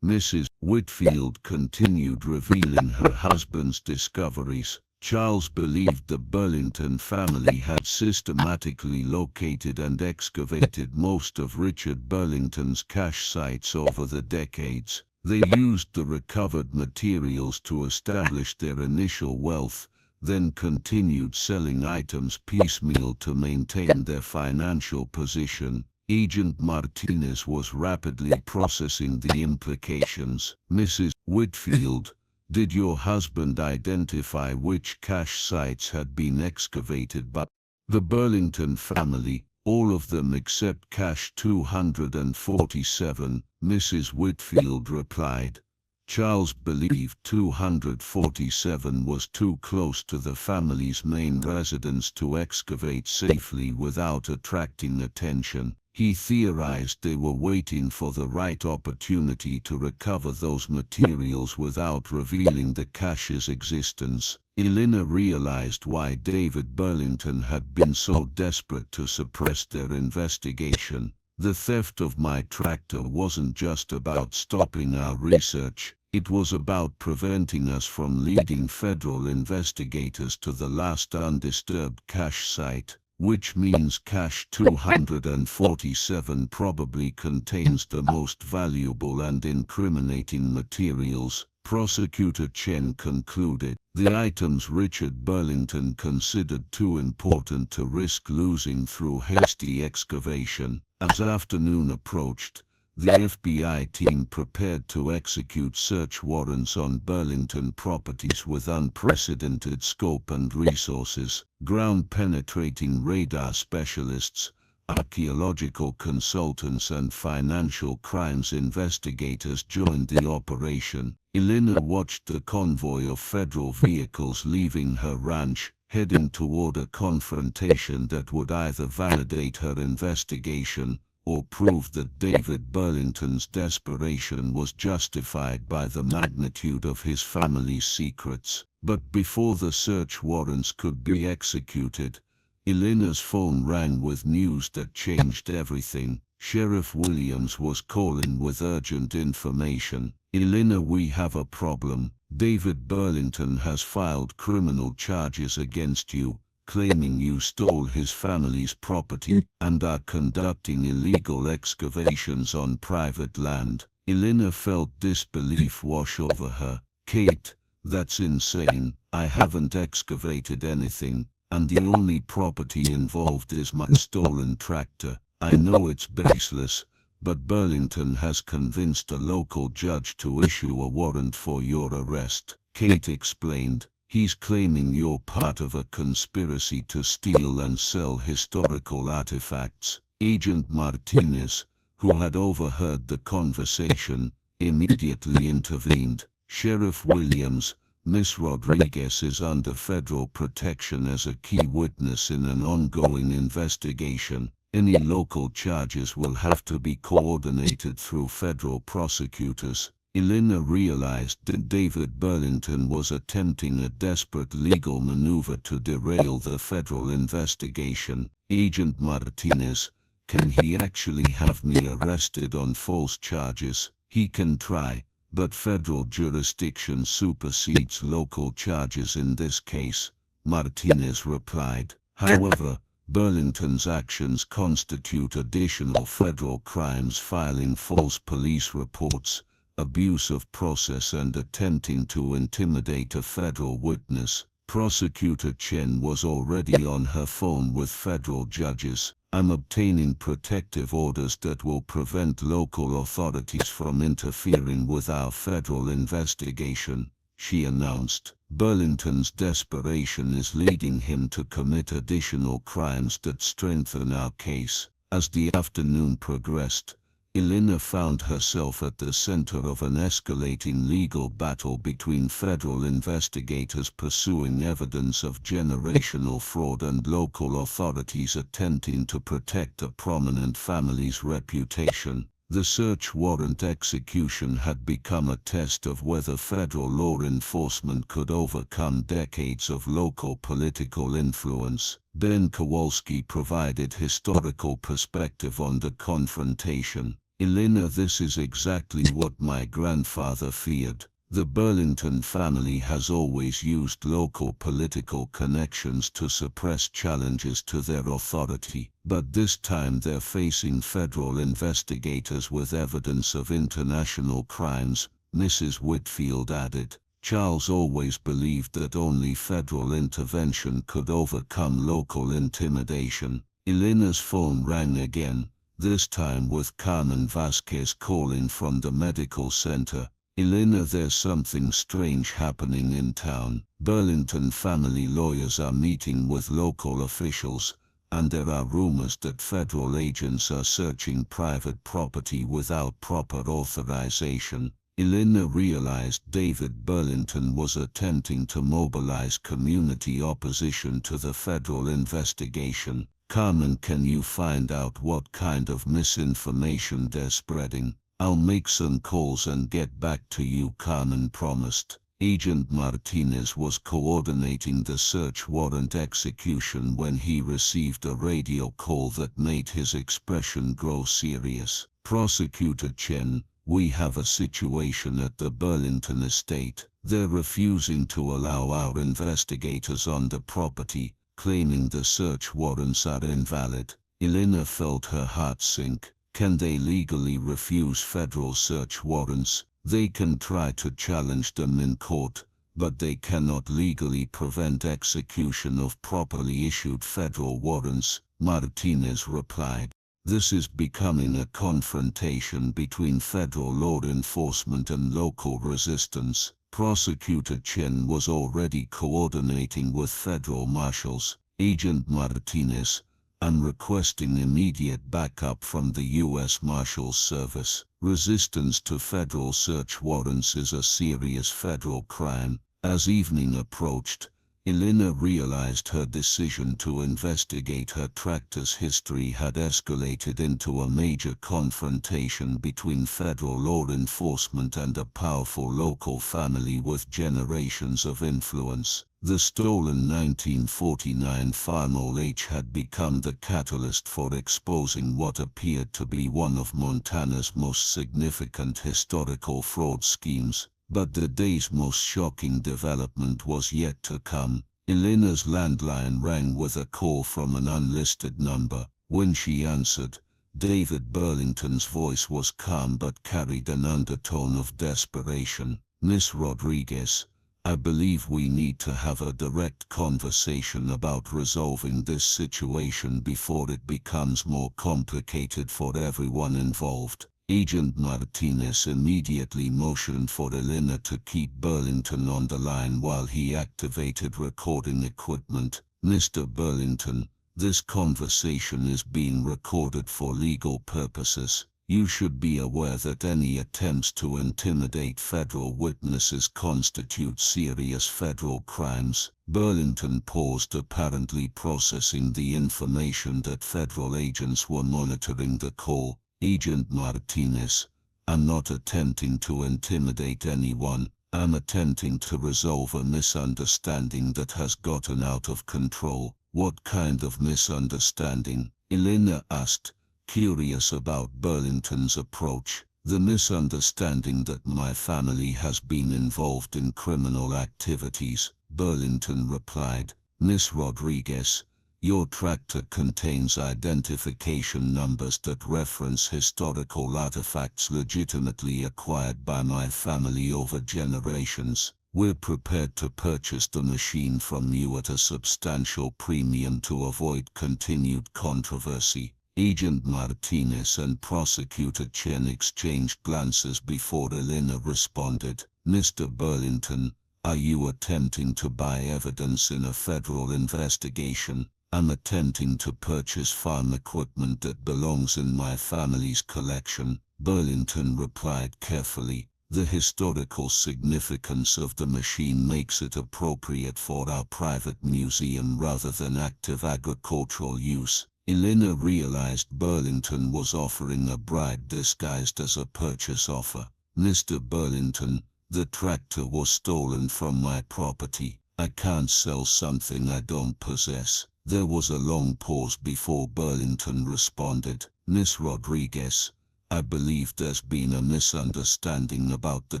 Mrs. Whitfield continued revealing her husband's discoveries. Charles believed the Burlington family had systematically located and excavated most of Richard Burlington's cache sites over the decades. They used the recovered materials to establish their initial wealth, then continued selling items piecemeal to maintain their financial position. Agent Martinez was rapidly processing the implications. Mrs. Whitfield, did your husband identify which cache sites had been excavated by the Burlington family? All of them except cache 247, Mrs. Whitfield replied. Charles believed 247 was too close to the family's main residence to excavate safely without attracting attention. He theorized they were waiting for the right opportunity to recover those materials without revealing the cache's existence. Elena realized why David Burlington had been so desperate to suppress their investigation. The theft of my tractor wasn't just about stopping our research. It was about preventing us from leading federal investigators to the last undisturbed cache site, which means cache 247 probably contains the most valuable and incriminating materials. Prosecutor Chen concluded. The items Richard Burlington considered too important to risk losing through hasty excavation. As afternoon approached, the FBI team prepared to execute search warrants on Burlington properties with unprecedented scope and resources. Ground-penetrating radar specialists, archaeological consultants and financial crimes investigators joined the operation. Elena watched the convoy of federal vehicles leaving her ranch, heading toward a confrontation that would either validate her investigation or prove that David Burlington's desperation was justified by the magnitude of his family's secrets. But before the search warrants could be executed, Elena's phone rang with news that changed everything. Sheriff Williams was calling with urgent information. Elena, we have a problem. David Burlington has filed criminal charges against you, claiming you stole his family's property and are conducting illegal excavations on private land. Elena felt disbelief wash over her. Kate, that's insane. I haven't excavated anything, and the only property involved is my stolen tractor. I know it's baseless, but Burlington has convinced a local judge to issue a warrant for your arrest. Kate explained. He's claiming you're part of a conspiracy to steal and sell historical artifacts. Agent Martinez, who had overheard the conversation, immediately intervened. Sheriff Williams, Miss Rodriguez is under federal protection as a key witness in an ongoing investigation. Any local charges will have to be coordinated through federal prosecutors. Elena realized that David Burlington was attempting a desperate legal maneuver to derail the federal investigation. Agent Martinez, can he actually have me arrested on false charges? He can try, but federal jurisdiction supersedes local charges in this case, Martinez replied. However, Burlington's actions constitute additional federal crimes: filing false police reports, abuse of process, and attempting to intimidate a federal witness. Prosecutor Chen was already on her phone with federal judges. I'm obtaining protective orders that will prevent local authorities from interfering with our federal investigation, she announced. Burlington's desperation is leading him to commit additional crimes that strengthen our case. As the afternoon progressed, Elena found herself at the center of an escalating legal battle between federal investigators pursuing evidence of generational fraud and local authorities attempting to protect a prominent family's reputation. The search warrant execution had become a test of whether federal law enforcement could overcome decades of local political influence. Ben Kowalski provided historical perspective on the confrontation. Elena, this is exactly what my grandfather feared. The Burlington family has always used local political connections to suppress challenges to their authority, but this time they're facing federal investigators with evidence of international crimes, Mrs. Whitfield added. Charles always believed that only federal intervention could overcome local intimidation. Elena's phone rang again, this time with Carmen Vasquez calling from the medical center. Elena, there's something strange happening in town. Burlington family lawyers are meeting with local officials, and there are rumors that federal agents are searching private property without proper authorization. Elena realized David Burlington was attempting to mobilize community opposition to the federal investigation. Carmen, can you find out what kind of misinformation they're spreading? I'll make some calls and get back to you, Carmen promised. Agent Martinez was coordinating the search warrant execution when he received a radio call that made his expression grow serious. Prosecutor Chen, we have a situation at the Burlington estate. They're refusing to allow our investigators on the property, claiming the search warrants are invalid. Elena felt her heart sink. Can they legally refuse federal search warrants? They can try to challenge them in court, but they cannot legally prevent execution of properly issued federal warrants, Martinez replied. This is becoming a confrontation between federal law enforcement and local resistance. Prosecutor Chen was already coordinating with federal marshals. Agent Martinez, I'm requesting immediate backup from the U.S. Marshals Service. Resistance to federal search warrants is a serious federal crime. As evening approached, Elena realized her decision to investigate her tractor's history had escalated into a major confrontation between federal law enforcement and a powerful local family with generations of influence. The stolen 1949 Farmall H had become the catalyst for exposing what appeared to be one of Montana's most significant historical fraud schemes. But the day's most shocking development was yet to come. Elena's landline rang with a call from an unlisted number. When she answered, David Burlington's voice was calm but carried an undertone of desperation. Miss Rodriguez, I believe we need to have a direct conversation about resolving this situation before it becomes more complicated for everyone involved. Agent Martinez immediately motioned for Elena to keep Burlington on the line while he activated recording equipment. Mr. Burlington, this conversation is being recorded for legal purposes. You should be aware that any attempts to intimidate federal witnesses constitute serious federal crimes. Burlington paused, apparently processing the information that federal agents were monitoring the call. Agent Martinez, I'm not attempting to intimidate anyone. I'm attempting to resolve a misunderstanding that has gotten out of control. What kind of misunderstanding? Elena asked, curious about Burlington's approach. The misunderstanding that my family has been involved in criminal activities, Burlington replied. Miss Rodriguez, your tractor contains identification numbers that reference historical artifacts legitimately acquired by my family over generations. We're prepared to purchase the machine from you at a substantial premium to avoid continued controversy. Agent Martinez and Prosecutor Chen exchanged glances before Elena responded. Mr. Burlington, are you attempting to buy evidence in a federal investigation? I'm attempting to purchase farm equipment that belongs in my family's collection, Burlington replied carefully. The historical significance of the machine makes it appropriate for our private museum rather than active agricultural use. Elena realized Burlington was offering a bribe disguised as a purchase offer. Mr. Burlington, the tractor was stolen from my property. I can't sell something I don't possess. There was a long pause before Burlington responded. Miss Rodriguez, I believe there's been a misunderstanding about the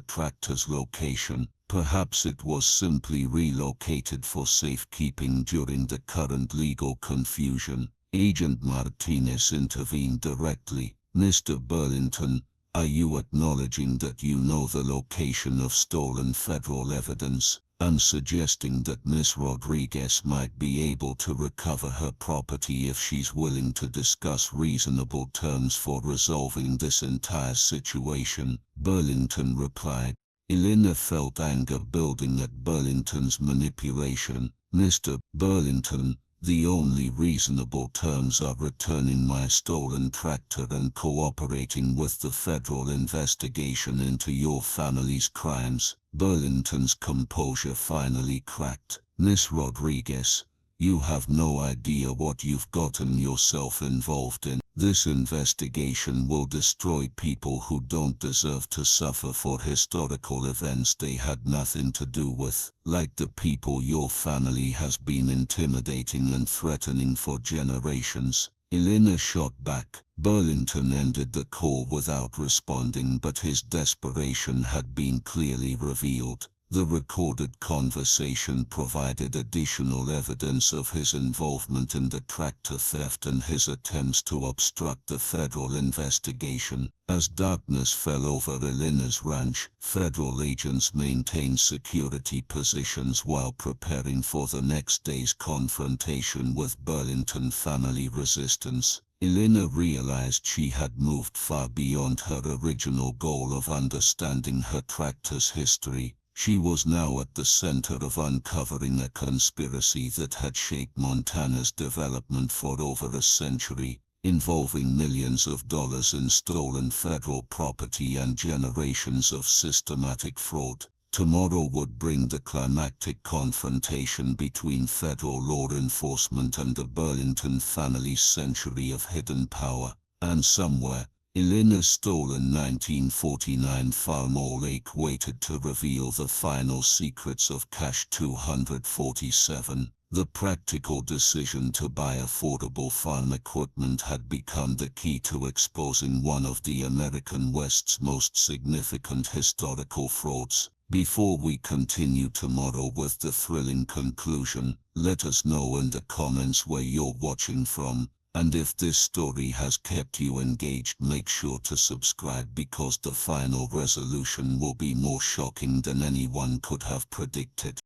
tractor's location. Perhaps it was simply relocated for safekeeping during the current legal confusion. Agent Martinez intervened directly. Mr. Burlington, are you acknowledging that you know the location of stolen federal evidence? I'm suggesting that Miss Rodriguez might be able to recover her property if she's willing to discuss reasonable terms for resolving this entire situation, Burlington replied. Elena felt anger building at Burlington's manipulation. Mr. Burlington, the only reasonable terms are returning my stolen tractor and cooperating with the federal investigation into your family's crimes. Burlington's composure finally cracked. Miss Rodriguez, you have no idea what you've gotten yourself involved in. This investigation will destroy people who don't deserve to suffer for historical events they had nothing to do with, like the people your family has been intimidating and threatening for generations. Elena shot back. Burlington ended the call without responding, but his desperation had been clearly revealed. The recorded conversation provided additional evidence of his involvement in the tractor theft and his attempts to obstruct the federal investigation. As darkness fell over Elena's ranch, federal agents maintained security positions while preparing for the next day's confrontation with Burlington family resistance. Elena realized she had moved far beyond her original goal of understanding her tractor's history. She was now at the center of uncovering a conspiracy that had shaped Montana's development for over a century, involving millions of dollars in stolen federal property and generations of systematic fraud. Tomorrow would bring the climactic confrontation between federal law enforcement and the Burlington family's century of hidden power, and somewhere, Elena's stolen 1949 farm or lake waited to reveal the final secrets of Cache 247. The practical decision to buy affordable farm equipment had become the key to exposing one of the American West's most significant historical frauds. Before we continue tomorrow with the thrilling conclusion, let us know in the comments where you're watching from. And if this story has kept you engaged, make sure to subscribe because the final resolution will be more shocking than anyone could have predicted.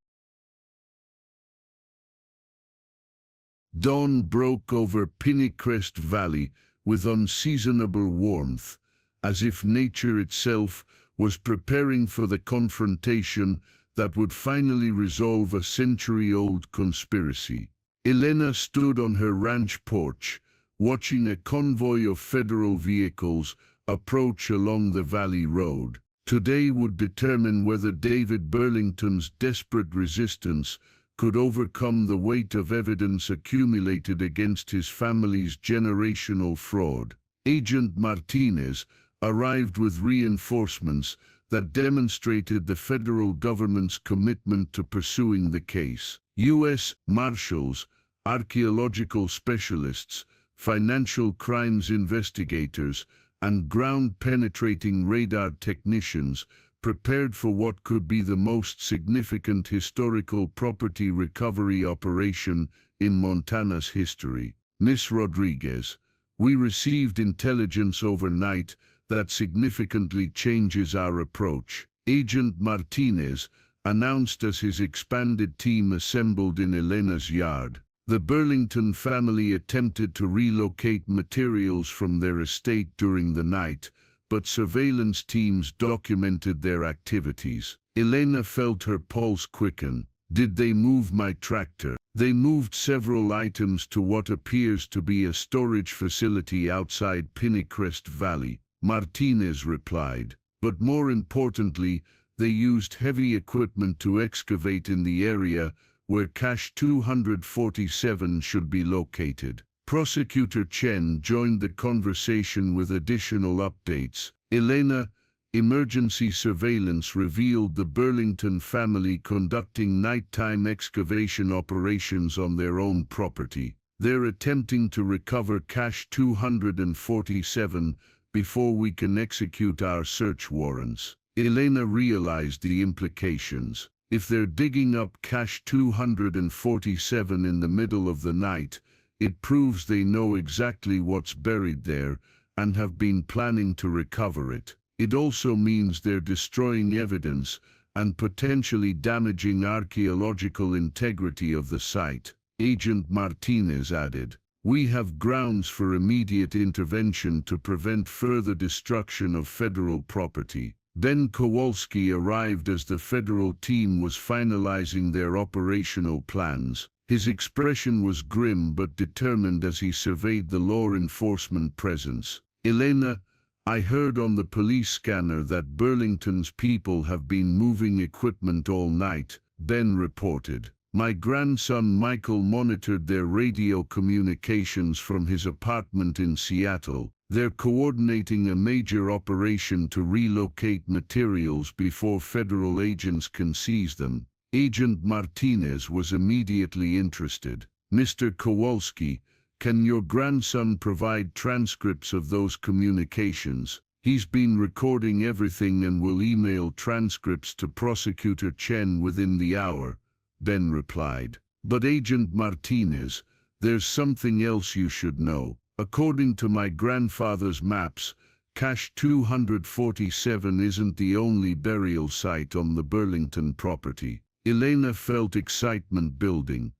Dawn broke over Pinecrest Valley with unseasonable warmth, as if nature itself was preparing for the confrontation that would finally resolve a century-old conspiracy. Elena stood on her ranch porch, watching a convoy of federal vehicles approach along the valley road. Today would determine whether David Burlington's desperate resistance could overcome the weight of evidence accumulated against his family's generational fraud. Agent Martinez arrived with reinforcements that demonstrated the federal government's commitment to pursuing the case. U.S. Marshals, archaeological specialists, financial crimes investigators, and ground-penetrating radar technicians prepared for what could be the most significant historical property recovery operation in Montana's history. Miss Rodriguez, we received intelligence overnight that significantly changes our approach. Agent Martinez announced as his expanded team assembled in Elena's yard. The Burlington family attempted to relocate materials from their estate during the night, but surveillance teams documented their activities. Elena felt her pulse quicken. Did they move my tractor? They moved several items to what appears to be a storage facility outside Pinecrest Valley, Martinez replied. But more importantly, they used heavy equipment to excavate in the area where Cache 247 should be located. Prosecutor Chen joined the conversation with additional updates. Elena, emergency surveillance revealed the Burlington family conducting nighttime excavation operations on their own property. They're attempting to recover Cache 247 before we can execute our search warrants. Elena realized the implications. If they're digging up Cache 247 in the middle of the night, it proves they know exactly what's buried there and have been planning to recover it. It also means they're destroying evidence and potentially damaging archaeological integrity of the site. Agent Martinez added, "We have grounds for immediate intervention to prevent further destruction of federal property." Ben Kowalski arrived as the federal team was finalizing their operational plans. His expression was grim but determined as he surveyed the law enforcement presence. "Elena, I heard on the police scanner that Burlington's people have been moving equipment all night," Ben reported. "My grandson Michael monitored their radio communications from his apartment in Seattle. They're coordinating a major operation to relocate materials before federal agents can seize them." Agent Martinez was immediately interested. "Mr. Kowalski, can your grandson provide transcripts of those communications? He's been recording everything and will email transcripts to Prosecutor Chen within the hour," Ben replied. "But Agent Martinez, there's something else you should know. According to my grandfather's maps, Cache 247 isn't the only burial site on the Burlington property." Elena felt excitement building.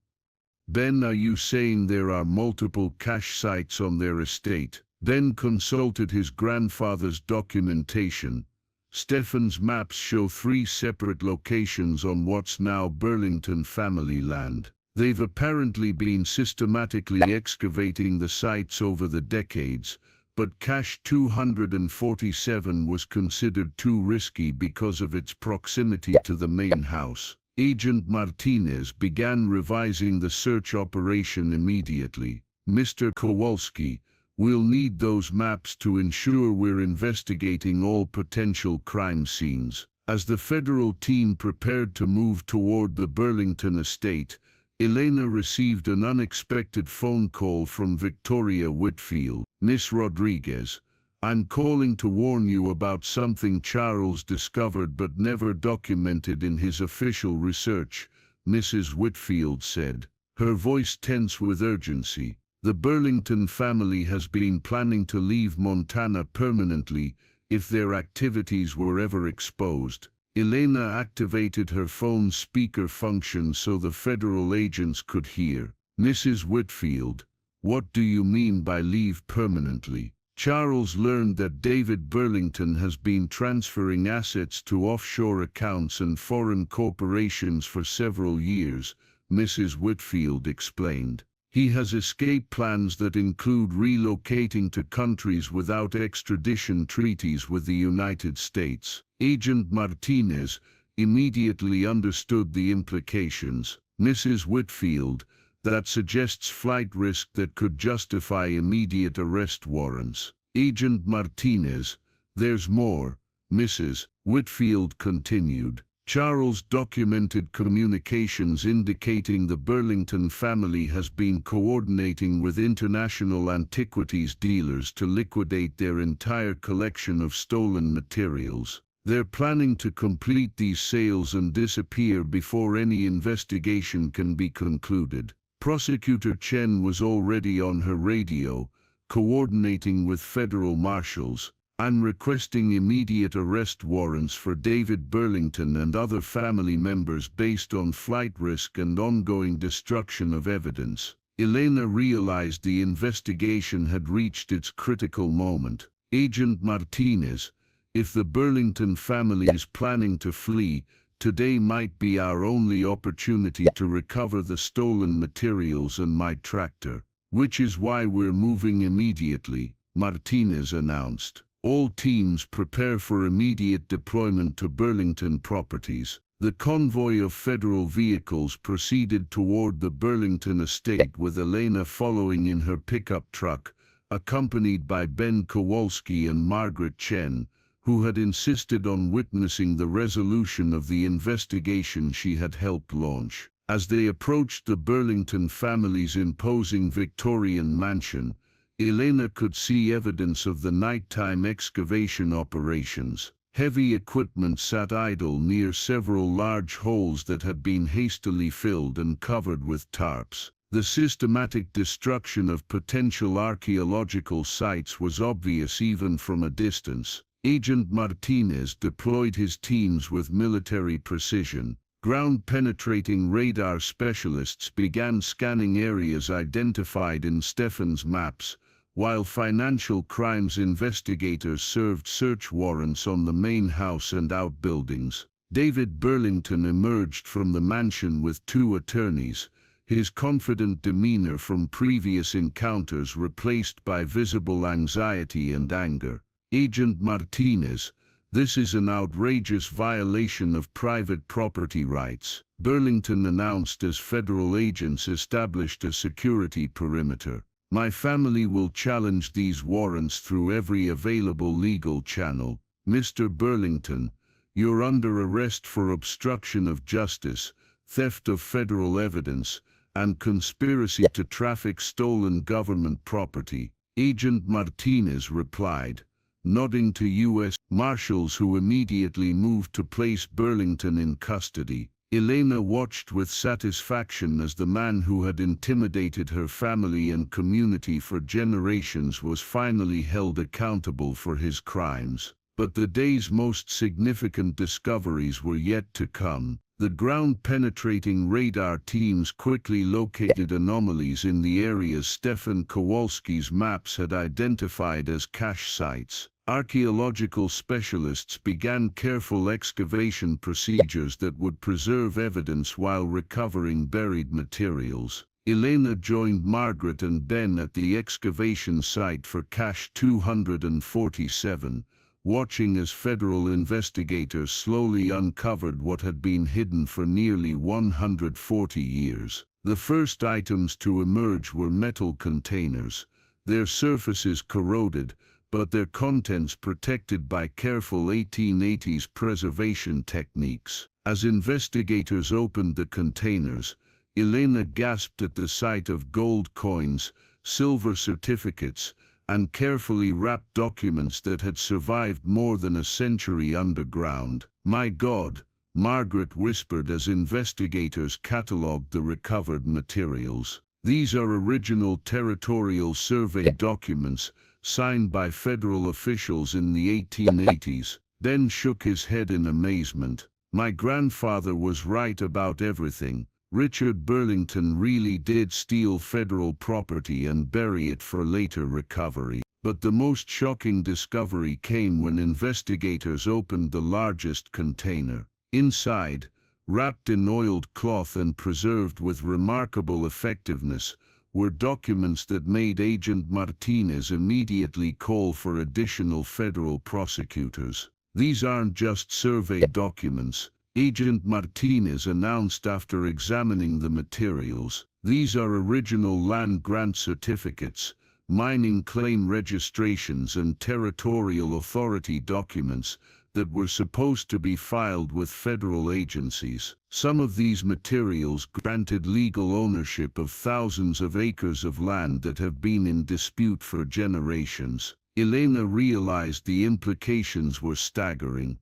"Ben, are you saying there are multiple cache sites on their estate?" Ben consulted his grandfather's documentation. "Stefan's maps show 3 separate locations on what's now Burlington family land. They've apparently been systematically excavating the sites over the decades, but Cache 247 was considered too risky because of its proximity to the main house." Agent Martinez began revising the search operation immediately. "Mr. Kowalski, we'll need those maps to ensure we're investigating all potential crime scenes." As the federal team prepared to move toward the Burlington estate, Elena received an unexpected phone call from Victoria Whitfield. "Miss Rodriguez, I'm calling to warn you about something Charles discovered but never documented in his official research," Mrs. Whitfield said, her voice tense with urgency. "The Burlington family has been planning to leave Montana permanently if their activities were ever exposed." Elena activated her phone's speaker function so the federal agents could hear. "Mrs. Whitfield, what do you mean by leave permanently?" "Charles learned that David Burlington has been transferring assets to offshore accounts and foreign corporations for several years," Mrs. Whitfield explained. "He has escape plans that include relocating to countries without extradition treaties with the United States." Agent Martinez immediately understood the implications. "Mrs. Whitfield, that suggests flight risk that could justify immediate arrest warrants." Agent Martinez, "There's more," Mrs. Whitfield continued. "Charles documented communications indicating the Burlington family has been coordinating with international antiquities dealers to liquidate their entire collection of stolen materials. They're planning to complete these sales and disappear before any investigation can be concluded." Prosecutor Chen was already on her radio, coordinating with federal marshals. "I'm requesting immediate arrest warrants for David Burlington and other family members based on flight risk and ongoing destruction of evidence." Elena realized the investigation had reached its critical moment. "Agent Martinez, if the Burlington family is planning to flee, Today might be our only opportunity to recover the stolen materials and my tractor, which is why we're moving immediately," Martinez announced. "All teams prepare for immediate deployment to Burlington properties." The convoy of federal vehicles proceeded toward the Burlington estate, with Elena following in her pickup truck, accompanied by Ben Kowalski and Margaret Chen, who had insisted on witnessing the resolution of the investigation she had helped launch. As they approached the Burlington family's imposing Victorian mansion, Elena could see evidence of the nighttime excavation operations. Heavy equipment sat idle near several large holes that had been hastily filled and covered with tarps. The systematic destruction of potential archaeological sites was obvious even from a distance. Agent Martinez deployed his teams with military precision. Ground-penetrating radar specialists began scanning areas identified in Stefan's maps, while financial crimes investigators served search warrants on the main house and outbuildings. David Burlington emerged from the mansion with 2 attorneys, his confident demeanor from previous encounters replaced by visible anxiety and anger. "Agent Martinez, this is an outrageous violation of private property rights," Burlington announced as federal agents established a security perimeter. "My family will challenge these warrants through every available legal channel. Mr. Burlington, you're under arrest for obstruction of justice, theft of federal evidence, and conspiracy to traffic stolen government property," Agent Martinez replied, nodding to U.S. Marshals who immediately moved to place Burlington in custody. Elena watched with satisfaction as the man who had intimidated her family and community for generations was finally held accountable for his crimes. But the day's most significant discoveries were yet to come. The ground-penetrating radar teams quickly located anomalies in the areas Stefan Kowalski's maps had identified as cache sites. Archaeological specialists began careful excavation procedures that would preserve evidence while recovering buried materials. Elena joined Margaret and Ben at the excavation site for Cache 247, watching as federal investigators slowly uncovered what had been hidden for nearly 140 years. The first items to emerge were metal containers, their surfaces corroded, but their contents protected by careful 1880s preservation techniques. As investigators opened the containers, Elena gasped at the sight of gold coins, silver certificates, and carefully wrapped documents that had survived more than a century underground. "My God," Margaret whispered as investigators catalogued the recovered materials. "These are original territorial survey documents, signed by federal officials in the 1880s. Ben shook his head in amazement. "My grandfather was right about everything. Richard Burlington really did steal federal property and bury it for later recovery." But the most shocking discovery came when investigators opened the largest container. Inside, wrapped in oiled cloth and preserved with remarkable effectiveness, were documents that made Agent Martinez immediately call for additional federal prosecutors. "These aren't just survey documents," Agent Martinez announced after examining the materials. "These are original land grant certificates, mining claim registrations, and territorial authority documents that were supposed to be filed with federal agencies. Some of these materials granted legal ownership of thousands of acres of land that have been in dispute for generations." Elena realized the implications were staggering.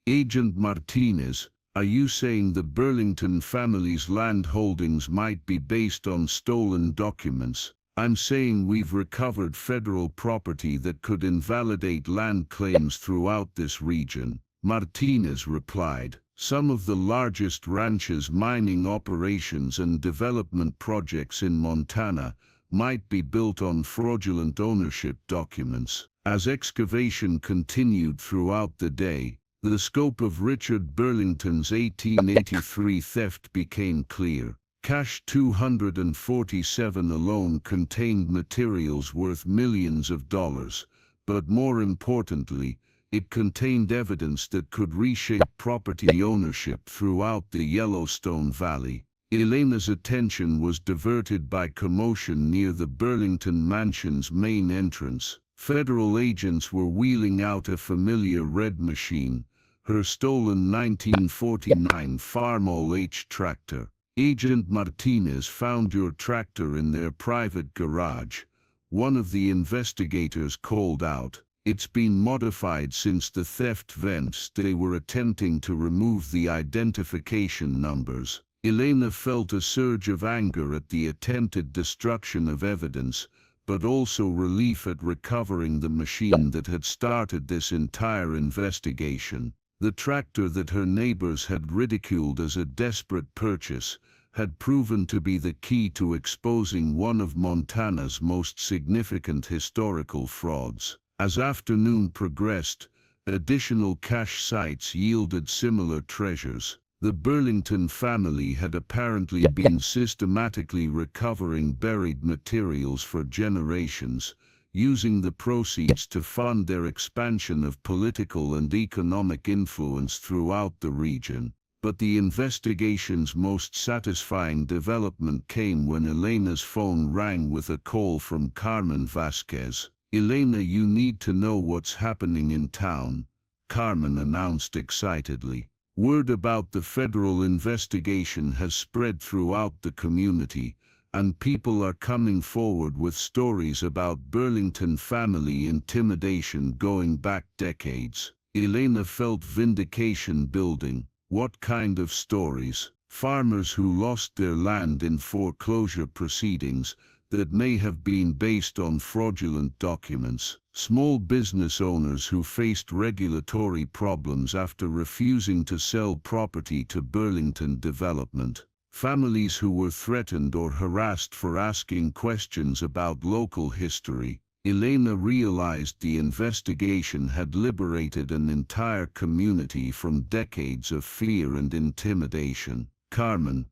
"Agent Martinez, are you saying the Burlington family's land holdings might be based on stolen documents?" "I'm saying we've recovered federal property that could invalidate land claims throughout this region," Martinez replied. "Some of the largest ranches, mining operations, and development projects in Montana might be built on fraudulent ownership documents." As excavation continued throughout the day, The scope of Richard Burlington's 1883 theft became clear. Cache 247 alone contained materials worth millions of dollars, but more importantly, it contained evidence that could reshape property ownership throughout the Yellowstone Valley. Elena's attention was diverted by commotion near the Burlington mansion's main entrance. Federal agents were wheeling out a familiar red machine, her stolen 1949 Farmall H tractor. "Agent Martinez found your tractor in their private garage," one of the investigators called out. "It's been modified since the theft events. They were attempting to remove the identification numbers." Elena felt a surge of anger at the attempted destruction of evidence, but also relief at recovering the machine that had started this entire investigation. The tractor that her neighbors had ridiculed as a desperate purchase had proven to be the key to exposing one of Montana's most significant historical frauds. As afternoon progressed, additional cache sites yielded similar treasures. The Burlington family had apparently been systematically recovering buried materials for generations, using the proceeds to fund their expansion of political and economic influence throughout the region. But the investigation's most satisfying development came when Elena's phone rang with a call from Carmen Vasquez. "Elena, you need to know what's happening in town," Carmen announced excitedly. "Word about the federal investigation has spread throughout the community, and people are coming forward with stories about Burlington family intimidation going back decades." Elena felt vindication building. "What kind of stories?" "Farmers who lost their land in foreclosure proceedings that may have been based on fraudulent documents. Small business owners who faced regulatory problems after refusing to sell property to Burlington Development. Families who were threatened or harassed for asking questions about local history." Elena realized the investigation had liberated an entire community from decades of fear and intimidation. "Carmen,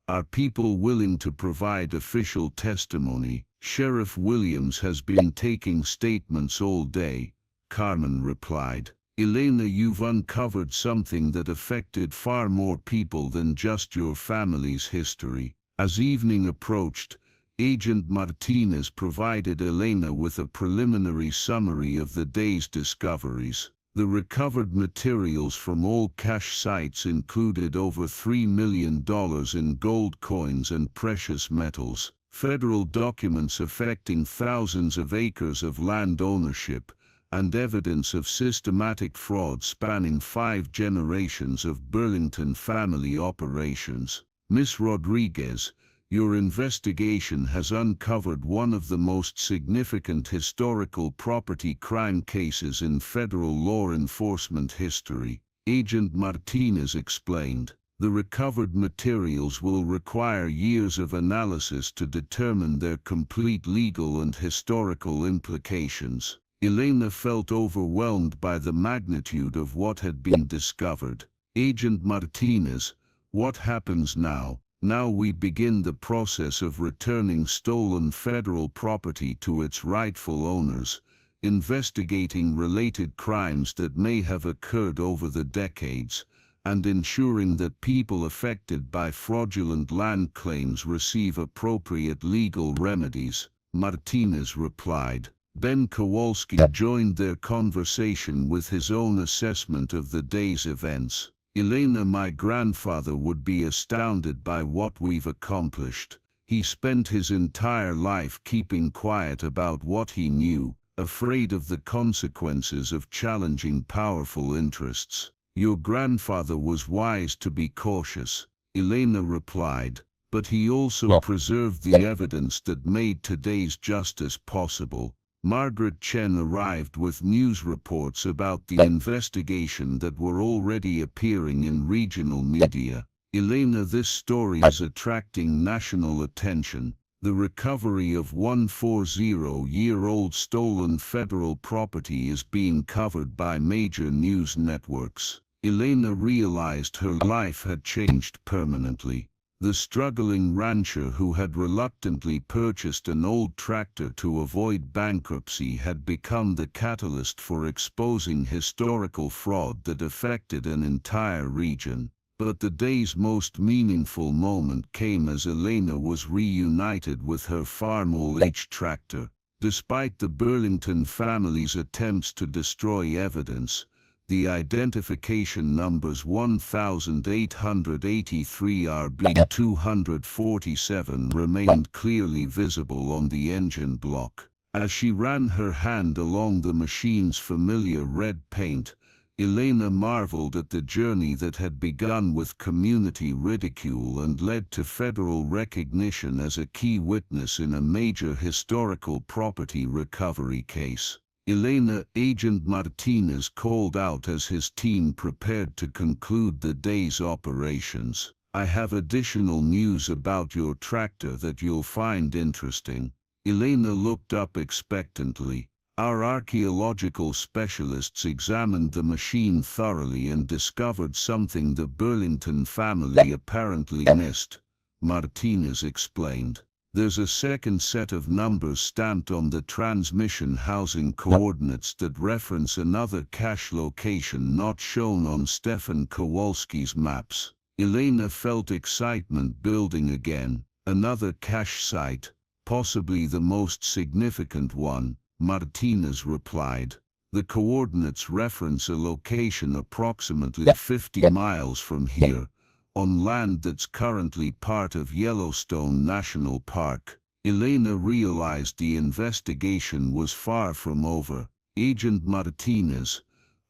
are people willing to provide official testimony?" "Sheriff Williams has been taking statements all day," Carmen replied. "Elena, you've uncovered something that affected far more people than just your family's history." As evening approached, Agent Martinez provided Elena with a preliminary summary of the day's discoveries. The recovered materials from all cache sites included over $3 million in gold coins and precious metals, federal documents affecting thousands of acres of land ownership, and evidence of systematic fraud spanning 5 generations of Burlington family operations. "Miss Rodriguez, your investigation has uncovered one of the most significant historical property crime cases in federal law enforcement history," Agent Martinez explained. "The recovered materials will require years of analysis to determine their complete legal and historical implications." Elena felt overwhelmed by the magnitude of what had been discovered. "Agent Martinez, what happens now?" "Now we begin the process of returning stolen federal property to its rightful owners, investigating related crimes that may have occurred over the decades, and ensuring that people affected by fraudulent land claims receive appropriate legal remedies," Martinez replied. Ben Kowalski joined their conversation with his own assessment of the day's events. "Elena, my grandfather would be astounded by what we've accomplished. He spent his entire life keeping quiet about what he knew, afraid of the consequences of challenging powerful interests." "Your grandfather was wise to be cautious," Elena replied, "but he also preserved the evidence that made today's justice possible." Margaret Chen arrived with news reports about the investigation that were already appearing in regional media. "Elena, this story is attracting national attention. The recovery of 140-year-old stolen federal property is being covered by major news networks. Elena realized her life had changed permanently. The struggling rancher who had reluctantly purchased an old tractor to avoid bankruptcy had become the catalyst for exposing historical fraud that affected an entire region. But the day's most meaningful moment came as Elena was reunited with her farm-old-age tractor. Despite the Burlington family's attempts to destroy evidence, the identification numbers 1883 RB247 remained clearly visible on the engine block. As she ran her hand along the machine's familiar red paint, Elena marveled at the journey that had begun with community ridicule and led to federal recognition as a key witness in a major historical property recovery case. Elena, Agent Martinez called out as his team prepared to conclude the day's operations. "I have additional news about your tractor that you'll find interesting." Elena looked up expectantly. Our archaeological specialists examined the machine thoroughly and discovered something the Burlington family apparently missed, Martinez explained. "There's a second set of numbers stamped on the transmission housing coordinates that reference another cache location not shown on Stefan Kowalski's maps." Elena felt excitement building again. "Another cache site, possibly the most significant one," Martinez replied. "The coordinates reference a location approximately 50 miles from here, on land that's currently part of Yellowstone National Park." Elena realized the investigation was far from over. "Agent Martinez,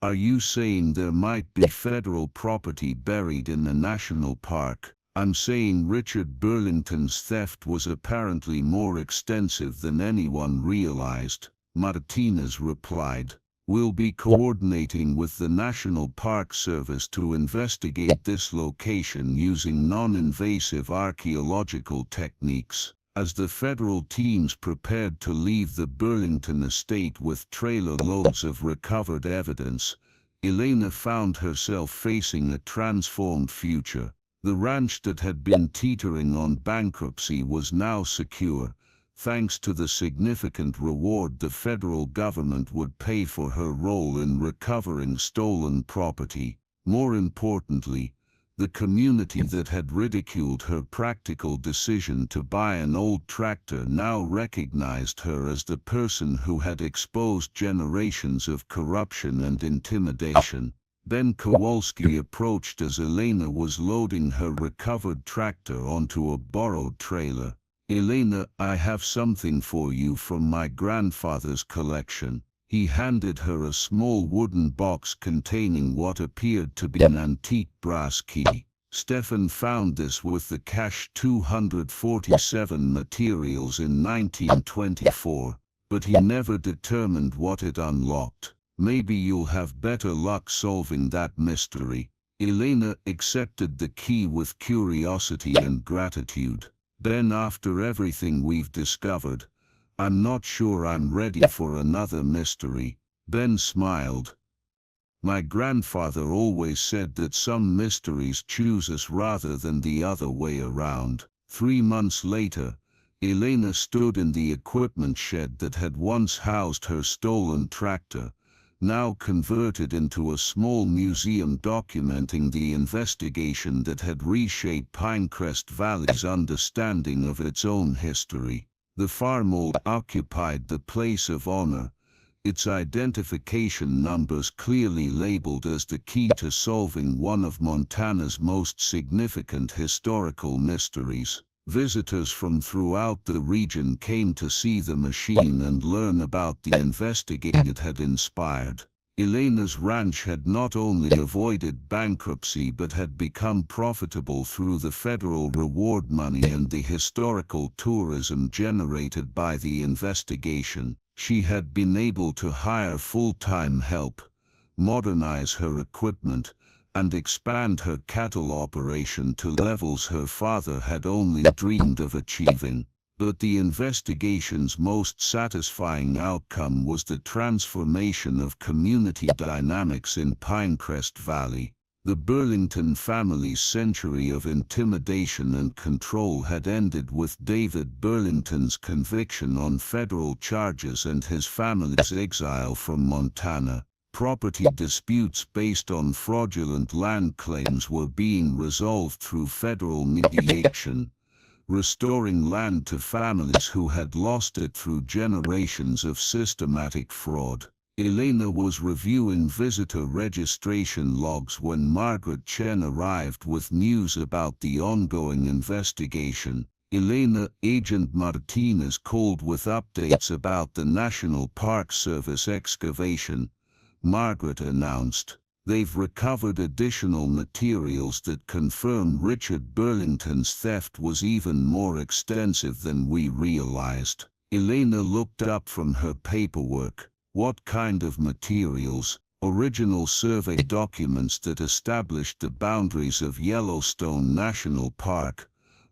are you saying there might be federal property buried in the national park?" "I'm saying Richard Burlington's theft was apparently more extensive than anyone realized," Martinez replied. "We'll be coordinating with the National Park Service to investigate this location using non-invasive archaeological techniques." As the federal teams prepared to leave the Burlington estate with trailer loads of recovered evidence, Elena found herself facing a transformed future. The ranch that had been teetering on bankruptcy was now secure, thanks to the significant reward the federal government would pay for her role in recovering stolen property. More importantly, the community that had ridiculed her practical decision to buy an old tractor now recognized her as the person who had exposed generations of corruption and intimidation. Ben Kowalski approached as Elena was loading her recovered tractor onto a borrowed trailer. "Elena, I have something for you from my grandfather's collection." He handed her a small wooden box containing what appeared to be an antique brass key. Stefan found this with the Cache 247 materials in 1924, but he never determined what it unlocked. "Maybe you'll have better luck solving that mystery." Elena accepted the key with curiosity and gratitude. "Ben, after everything we've discovered, I'm not sure I'm ready for another mystery." Ben smiled. "My grandfather always said that some mysteries choose us rather than the other way around." 3 months later, Elena stood in the equipment shed that had once housed her stolen tractor, now converted into a small museum documenting the investigation that had reshaped Pinecrest Valley's understanding of its own history. The farm occupied the place of honor, its identification numbers clearly labeled as the key to solving one of Montana's most significant historical mysteries. Visitors from throughout the region came to see the machine and learn about the investigation it had inspired. Elena's ranch had not only avoided bankruptcy but had become profitable through the federal reward money and the historical tourism generated by the investigation. She had been able to hire full-time help, modernize her equipment, and expand her cattle operation to levels her father had only dreamed of achieving. But the investigation's most satisfying outcome was the transformation of community dynamics in Pinecrest Valley. The Burlington family's century of intimidation and control had ended with David Burlington's conviction on federal charges and his family's exile from Montana. Property disputes based on fraudulent land claims were being resolved through federal mediation, restoring land to families who had lost it through generations of systematic fraud. Elena was reviewing visitor registration logs when Margaret Chen arrived with news about the ongoing investigation. Elena, Agent Martinez called with updates about the National Park Service excavation. Margaret announced, "They've recovered additional materials that confirm Richard Burlington's theft was even more extensive than we realized." Elena looked up from her paperwork. "What kind of materials?" "Original survey documents that established the boundaries of Yellowstone National Park,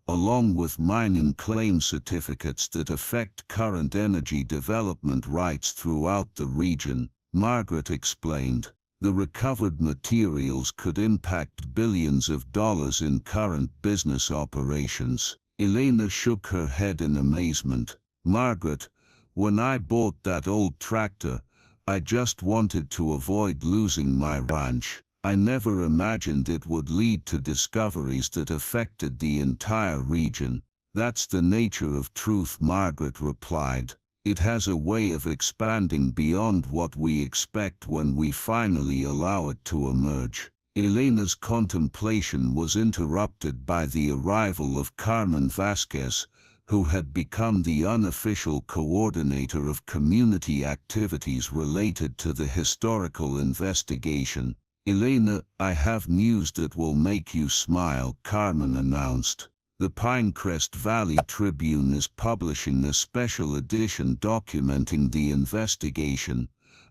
along with mining claim certificates that affect current energy development rights throughout the region," Margaret explained. "The recovered materials could impact billions of dollars in current business operations." Elena shook her head in amazement. "Margaret, when I bought that old tractor, I just wanted to avoid losing my ranch. I never imagined it would lead to discoveries that affected the entire region." "That's the nature of truth," Margaret replied. "It has a way of expanding beyond what we expect when we finally allow it to emerge." Elena's contemplation was interrupted by the arrival of Carmen Vasquez, who had become the unofficial coordinator of community activities related to the historical investigation. "Elena, I have news that will make you smile," Carmen announced. "The Pinecrest Valley Tribune is publishing a special edition documenting the investigation,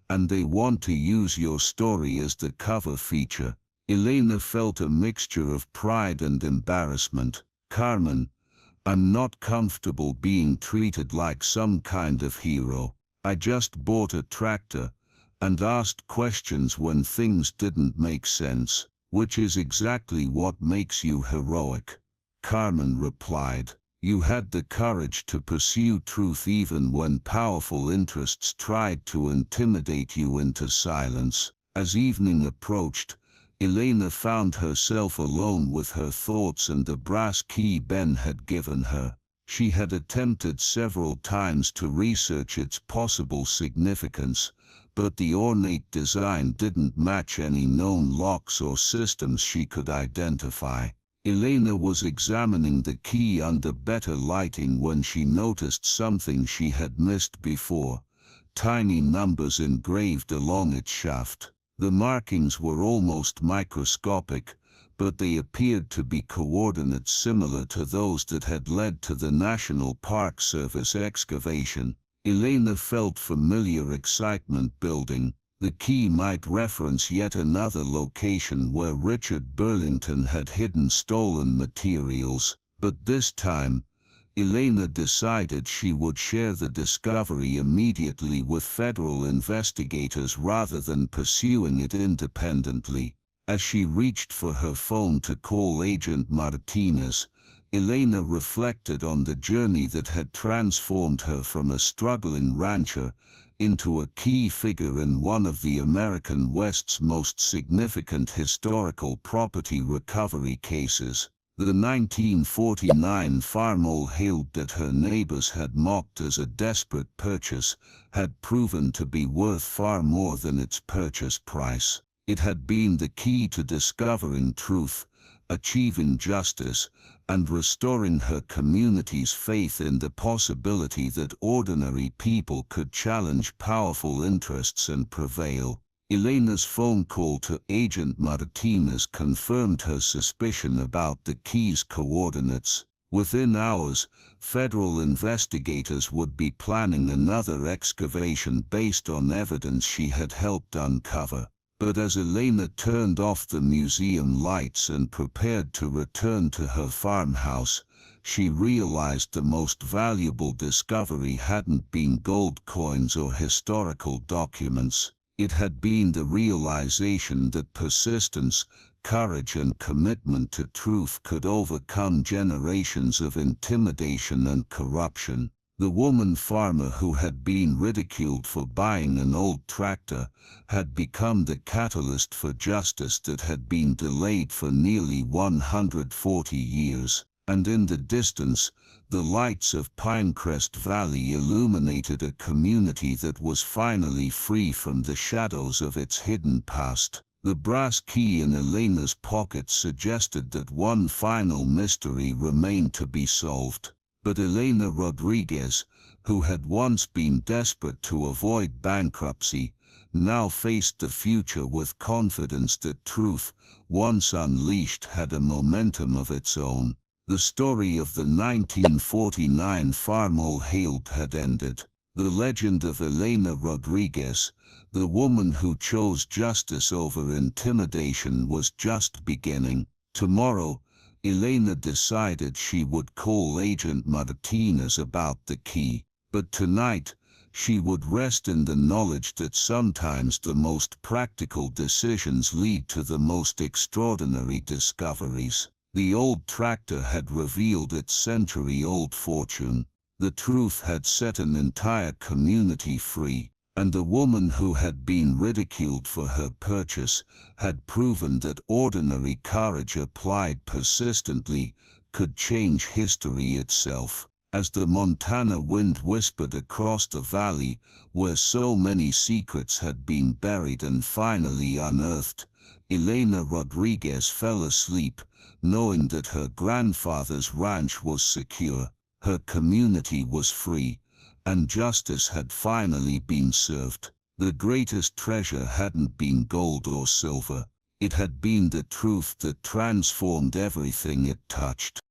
and they want to use your story as the cover feature." Elena felt a mixture of pride and embarrassment. "Carmen, I'm not comfortable being treated like some kind of hero. I just bought a tractor and asked questions when things didn't make sense, which is exactly what makes you heroic." Carmen replied, "You had the courage to pursue truth even when powerful interests tried to intimidate you into silence." As evening approached, Elena found herself alone with her thoughts and the brass key Ben had given her. She had attempted several times to research its possible significance, but the ornate design didn't match any known locks or systems she could identify. Elena was examining the key under better lighting when she noticed something she had missed before: tiny numbers engraved along its shaft. The markings were almost microscopic, but they appeared to be coordinates similar to those that had led to the National Park Service excavation. Elena felt familiar excitement building. The key might reference yet another location where Richard Burlington had hidden stolen materials, but this time, Elena decided she would share the discovery immediately with federal investigators rather than pursuing it independently. As she reached for her phone to call Agent Martinez, Elena reflected on the journey that had transformed her from a struggling rancher into a key figure in one of the American West's most significant historical property recovery cases. The 1949 farm hailed that her neighbors had mocked as a desperate purchase had proven to be worth far more than its purchase price. It had been the key to discovering truth, achieving justice, and restoring her community's faith in the possibility that ordinary people could challenge powerful interests and prevail. Elena's phone call to Agent Martinez confirmed her suspicion about the key's coordinates. Within hours, federal investigators would be planning another excavation based on evidence she had helped uncover. But as Elena turned off the museum lights and prepared to return to her farmhouse, she realized the most valuable discovery hadn't been gold coins or historical documents. It had been the realization that persistence, courage and commitment to truth could overcome generations of intimidation and corruption. The woman farmer who had been ridiculed for buying an old tractor had become the catalyst for justice that had been delayed for nearly 140 years, and in the distance, the lights of Pinecrest Valley illuminated a community that was finally free from the shadows of its hidden past. The brass key in Elena's pocket suggested that one final mystery remained to be solved. But Elena Rodriguez, who had once been desperate to avoid bankruptcy, now faced the future with confidence that truth, once unleashed, had a momentum of its own. The story of the 1949 farm all hailed had ended. The legend of Elena Rodriguez, the woman who chose justice over intimidation, was just beginning. Tomorrow, Elena decided she would call Agent Martinez about the key, but tonight, she would rest in the knowledge that sometimes the most practical decisions lead to the most extraordinary discoveries. The old tractor had revealed its century-old fortune. The truth had set an entire community free, and the woman who had been ridiculed for her purchase had proven that ordinary courage applied persistently could change history itself. As the Montana wind whispered across the valley, where so many secrets had been buried and finally unearthed, Elena Rodriguez fell asleep, knowing that her grandfather's ranch was secure, her community was free, and justice had finally been served. The greatest treasure hadn't been gold or silver, it had been the truth that transformed everything it touched.